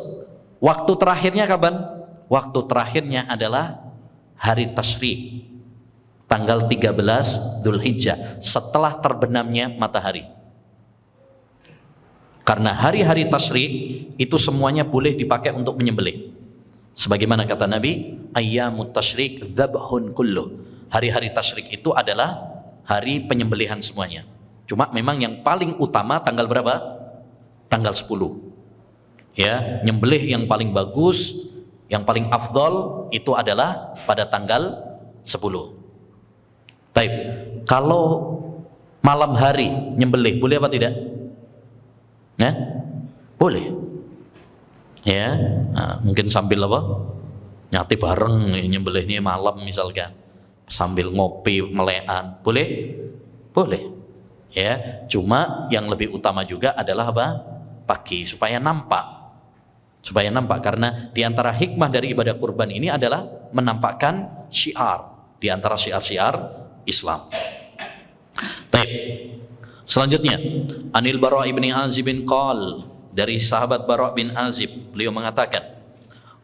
waktu terakhirnya kapan? Waktu terakhirnya adalah hari tasyrik, tanggal 13 Dzulhijjah, setelah terbenamnya matahari. Karena hari-hari tasyrik itu semuanya boleh dipakai untuk menyembelih. Sebagaimana kata Nabi, ayyamut tasyrik dzabhun kulluh. Hari-hari tasyrik itu adalah hari penyembelihan semuanya. Cuma memang yang paling utama tanggal berapa? Tanggal 10. Ya, nyembelih yang paling bagus, yang paling afdol itu adalah pada tanggal 10. Baik. kalau malam hari nyembelih boleh apa tidak? Ya, boleh. Ya, nah, mungkin sambil apa? Nyati bareng nyembelihnya malam misalkan, sambil ngopi melean, boleh? Boleh. Ya, cuma yang lebih utama juga adalah apa? Pagi, supaya nampak. Supaya nampak, karena di antara hikmah dari ibadah kurban ini adalah menampakkan syiar di antara syiar-syiar Islam. Baik. Selanjutnya, Anil Bara' ibn Azib bin qal, dari sahabat Bara' bin Azib, beliau mengatakan,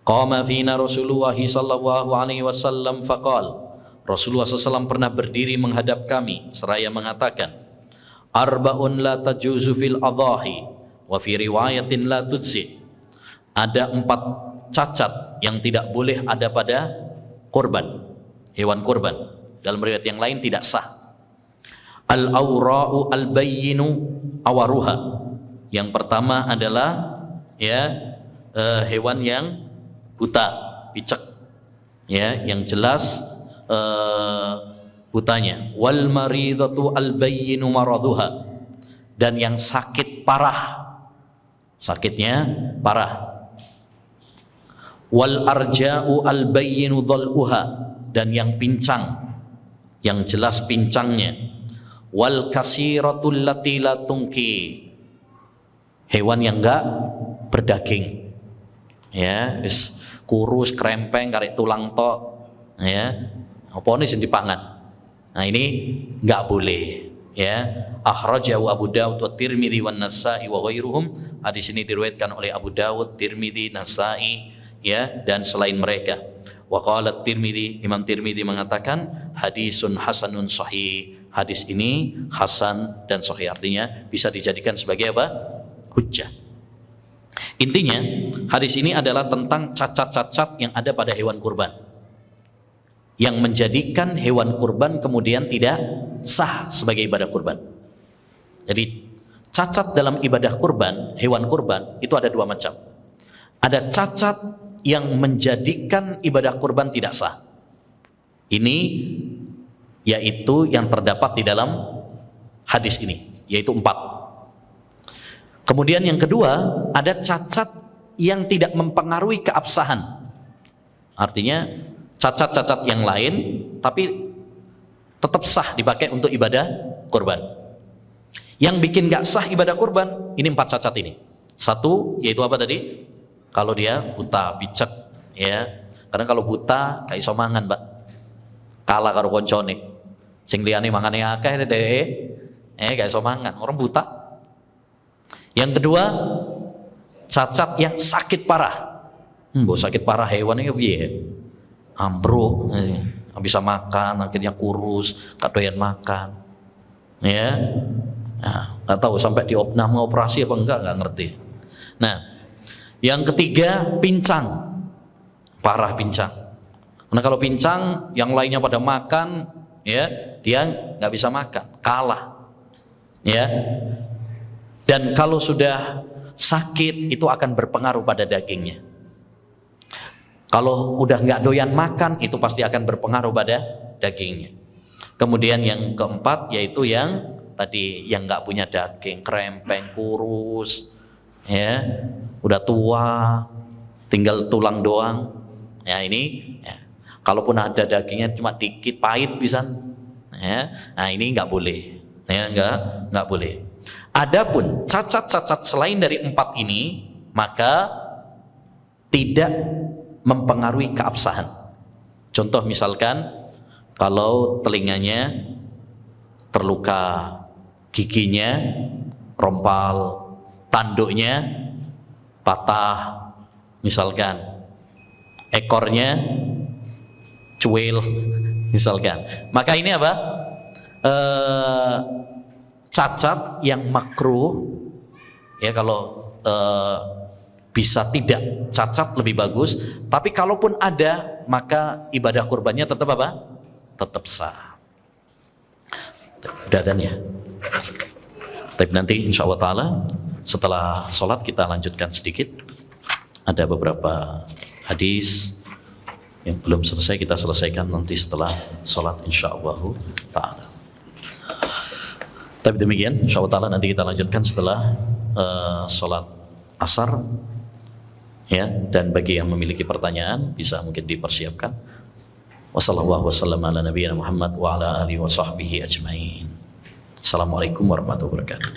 qama fina Rasulullah sallallahu alaihi wasallam faqal, Rasulullah SAW pernah berdiri menghadap kami seraya mengatakan, arba'un la tajuzu fil adhahi wa fi riwayatin la tudzi. Ada 4 cacat yang tidak boleh ada pada kurban, hewan kurban. Dalam riwayat yang lain tidak sah. Al-awra'u al-bayyinu awaruha. Yang pertama adalah ya hewan yang buta, picek, ya, yang jelas butanya. Wal maridatu al-bayyinu maraduha. Dan yang sakit parah, sakitnya parah. Wal arja'u al-bayyinu dhal'uha. Dan yang pincang, yang jelas pincangnya. Wal kasiratul lati la tungki. Hewan yang enggak berdaging, ya, kurus, krempeng, karek tulang tok, ya, apa ini sing dipangan. Nah, ini enggak boleh, ya. Akhrajahu Abu Dawud wa Tirmidzi wan Nasa'i wa ghairuhum. Hadis ini diriwayatkan oleh Abu Dawud, Tirmidzi, Nasa'i, ya, dan selain mereka. Wa qala Tirmidzi, Imam Tirmidzi mengatakan hadisun hasanun sahih. Hadis ini hasan dan sahih, artinya bisa dijadikan sebagai apa? Hujjah. Intinya hadis ini adalah tentang cacat-cacat yang ada pada hewan kurban, yang menjadikan hewan kurban kemudian tidak sah sebagai ibadah kurban. Jadi cacat dalam ibadah kurban, hewan kurban itu ada 2 macam. Ada cacat yang menjadikan ibadah kurban tidak sah. Ini yaitu yang terdapat di dalam hadis ini, yaitu 4. Kemudian yang kedua, ada cacat yang tidak mempengaruhi keabsahan. Artinya cacat-cacat yang lain tapi tetap sah dipakai untuk ibadah kurban. Yang bikin gak sah ibadah kurban, ini 4 cacat ini. 1, yaitu apa tadi? Kalau dia buta, picek, ya. Karena kalau buta gak iso mangan, Mbak. Kalah karo koncone. Sing liyane mangane akeh dhek, gak iso mangan, orang buta. Yang kedua, cacat yang sakit parah. Mbok sakit parah hewan iki piye? Ambruk, nggak bisa makan, akhirnya kurus, gak doyan makan. Ya. Nah, nggak tahu sampai diopname operasi apa enggak, nggak ngerti. Nah, yang ketiga, pincang. Parah pincang. Karena kalau pincang, yang lainnya pada makan, ya, dia nggak bisa makan, kalah. Ya. Dan kalau sudah sakit itu akan berpengaruh pada dagingnya. Kalau udah nggak doyan makan itu pasti akan berpengaruh pada dagingnya. Kemudian yang keempat yaitu yang tadi, yang nggak punya daging, krempeng, kurus, ya, udah tua, tinggal tulang doang. Ya ini, ya, kalaupun ada dagingnya cuma dikit, pahit bisa. Ya, nah ini nggak boleh. Ya, nggak boleh. Adapun cacat-cacat selain dari 4 ini, maka tidak mempengaruhi keabsahan. Contoh misalkan kalau telinganya terluka, giginya rompal, tanduknya patah, misalkan ekornya cuil, misalkan. Maka ini apa? Cacat yang makruh, ya, kalau bisa tidak cacat lebih bagus. Tapi kalaupun ada, maka ibadah kurbannya tetap apa? Tetap sah. Udah dan ya. Tapi nanti insya Allah Ta'ala setelah sholat kita lanjutkan sedikit. Ada beberapa hadis yang belum selesai, kita selesaikan nanti setelah sholat insya Allah Ta'ala. Tapi demikian, insyaallah nanti kita lanjutkan setelah sholat asar. Ya, dan bagi yang memiliki pertanyaan bisa mungkin dipersiapkan. Wassallallahu wasallam ala nabiyina Muhammad wa ala alihi wa sahbihi ajmain. Assalamualaikum warahmatullahi wabarakatuh.